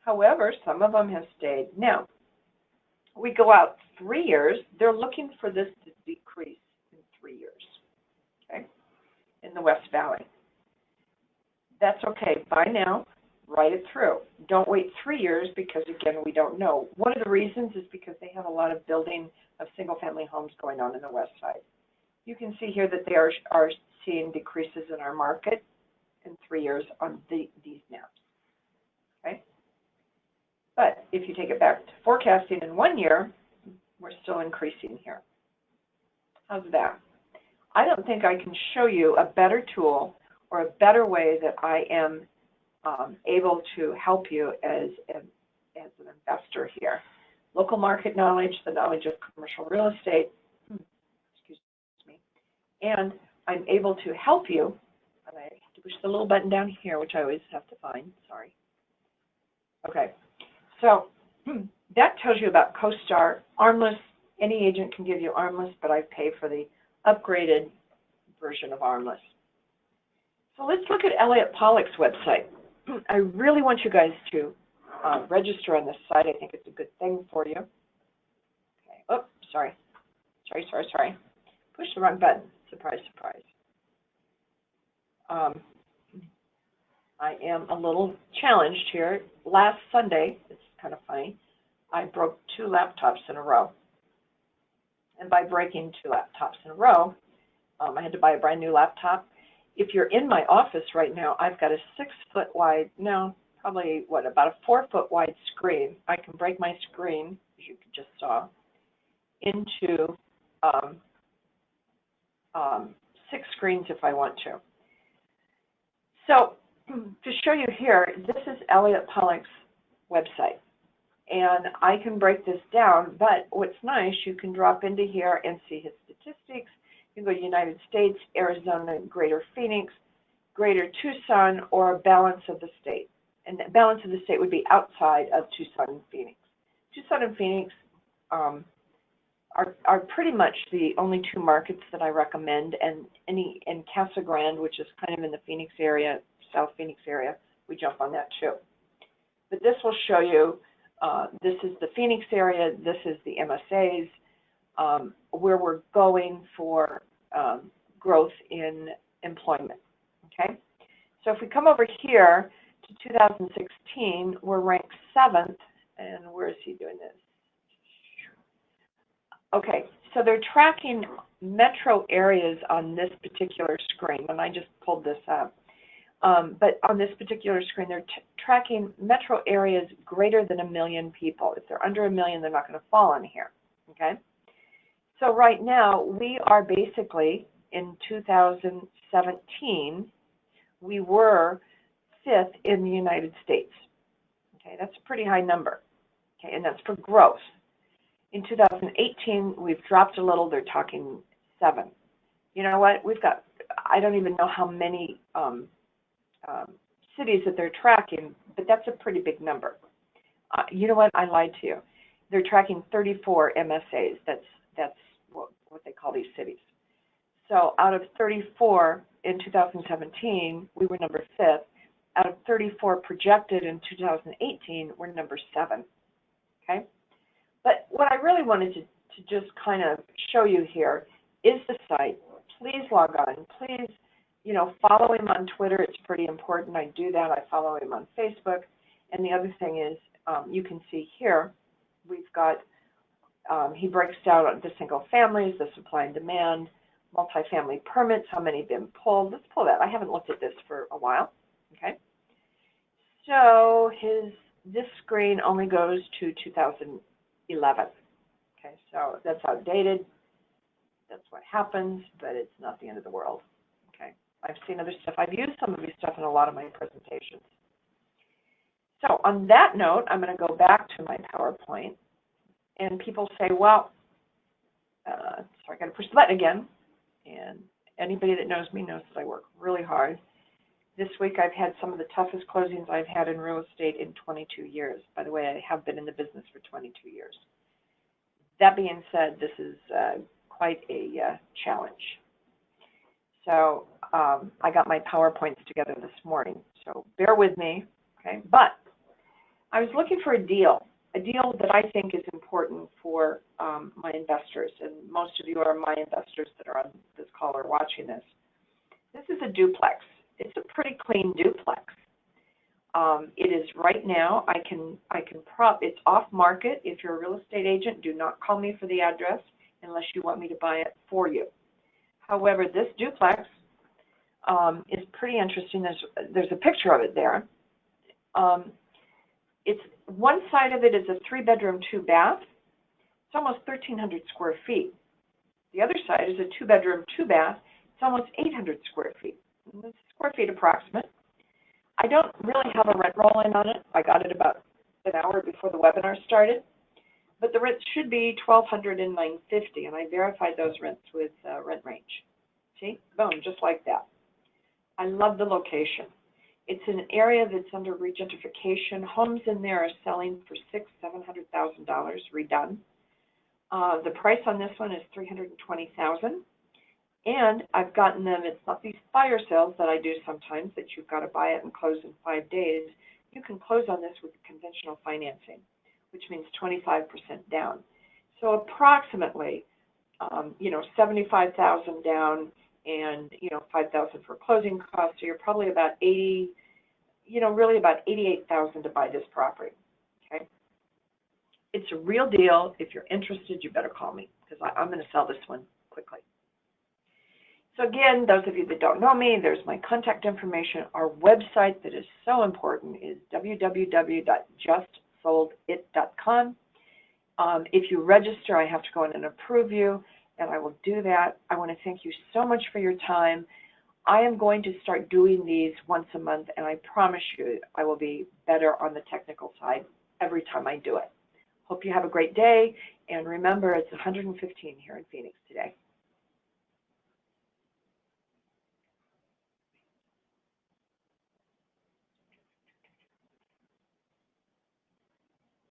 However, some of them have stayed. Now, we go out 3 years. They're looking for this to decrease in 3 years, okay, in the West Valley. That's okay. Buy now. Write it through. Don't wait 3 years because, again, we don't know. One of the reasons is because they have a lot of building of single-family homes going on in the west side. You can see here that they are seeing decreases in our market in 3 years on these maps, okay? But if you take it back to forecasting in 1 year, we're still increasing here. How's that? I don't think I can show you a better tool or a better way that I am able to help you as an investor here. Local market knowledge, the knowledge of commercial real estate, excuse me, and I'm able to help you. And I have to push the little button down here, which I always have to find, sorry. Okay, so that tells you about CoStar. Armless, any agent can give you Armless, but I pay for the upgraded version of Armless. So let's look at Elliott Pollock's website. I really want you guys to register on this site. I think it's a good thing for you. Okay. Oh, sorry. Sorry. Push the wrong button. Surprise, surprise. I am a little challenged here. Last Sunday, it's kind of funny, I broke 2 laptops in a row. And by breaking 2 laptops in a row, I had to buy a brand new laptop. If you're in my office right now, I've got a 6-foot wide, no, probably what, about a 4-foot wide screen. I can break my screen, as you just saw, into 6 screens if I want to. So to show you here, this is Elliott Pollock's website. And I can break this down, but what's nice, you can drop into here and see his statistics. You can go United States, Arizona, Greater Phoenix, Greater Tucson, or a balance of the state. and the balance of the state would be outside of Tucson and Phoenix. Tucson and Phoenix are pretty much the only two markets that I recommend, and Casa Grande, which is kind of in the Phoenix area, South Phoenix area, we jump on that too. But this will show you, this is the Phoenix area, this is the MSAs, where we're going for growth in employment, okay? So if we come over here to 2016, we're ranked 7th, and where is he doing this? Okay, so they're tracking metro areas on this particular screen, and I just pulled this up. But on this particular screen, they're tracking metro areas greater than 1 million people. If they're under 1 million, they're not going to fall on here, okay? So right now, we are basically, in 2017, we were 5th in the United States. Okay, that's a pretty high number, okay, and that's for growth. In 2018, we've dropped a little. They're talking 7. You know what? We've got, I don't even know how many cities that they're tracking, but that's a pretty big number. You know what? I lied to you. They're tracking 34 MSAs. That's what they call these cities. So out of 34 in 2017, we were number 5th. Out of 34 projected in 2018, we're number 7. Okay? But what I really wanted to just kind of show you here is the site. Please log on. Please, you know, follow him on Twitter. It's pretty important. I do that. I follow him on Facebook. And the other thing is, you can see here, we've got, he breaks down the single families, the supply and demand, multifamily permits, how many have been pulled. Let's pull that. I haven't looked at this for a while. Okay. So this screen only goes to 2011. Okay, so that's outdated. That's what happens, but it's not the end of the world. Okay, I've seen other stuff. I've used some of these stuff in a lot of my presentations. So on that note, I'm going to go back to my PowerPoint, and people say, well, so I got to push the button again. And anybody that knows me knows that I work really hard. This week I've had some of the toughest closings I've had in real estate in 22 years. By the way, I have been in the business for 22 years. That being said, this is quite a challenge. So I got my PowerPoints together this morning, so bear with me, okay? But I was looking for a deal that I think is important for my investors, and most of you are my investors that are on this call or watching this. This is a duplex. It's a pretty clean duplex. It is right now, it's off market. If you're a real estate agent, do not call me for the address unless you want me to buy it for you. However, this duplex is pretty interesting. There's a picture of it there. It's one side of it is a 3-bedroom, 2-bath. It's almost 1,300 square feet. The other side is a 2-bedroom, 2-bath. It's almost 800 square feet. Square feet approximate. I don't really have a rent roll in on it. I got it about an hour before the webinar started. But the rent should be $1,200 and $950, and I verified those rents with Rent Range. See? Boom, just like that. I love the location. It's an area that's under regentrification. Homes in there are selling for $600,000, $700,000 redone. The price on this one is $320,000. And I've gotten them, it's not these fire sales that I do sometimes that you've got to buy it and close in 5 days. You can close on this with conventional financing, which means 25% down. So approximately, you know, $75,000 down and, you know, $5,000 for closing costs. So you're probably about 80, you know, really about $88,000 to buy this property, okay? It's a real deal. If you're interested, you better call me because I'm going to sell this one quickly. So again, those of you that don't know me, there's my contact information. Our website that is so important is www.justsoldit.com. If you register, I have to go in and approve you, and I will do that. I want to thank you so much for your time. I am going to start doing these once a month, and I promise you I will be better on the technical side every time I do it. Hope you have a great day, and remember, it's 115 here in Phoenix today.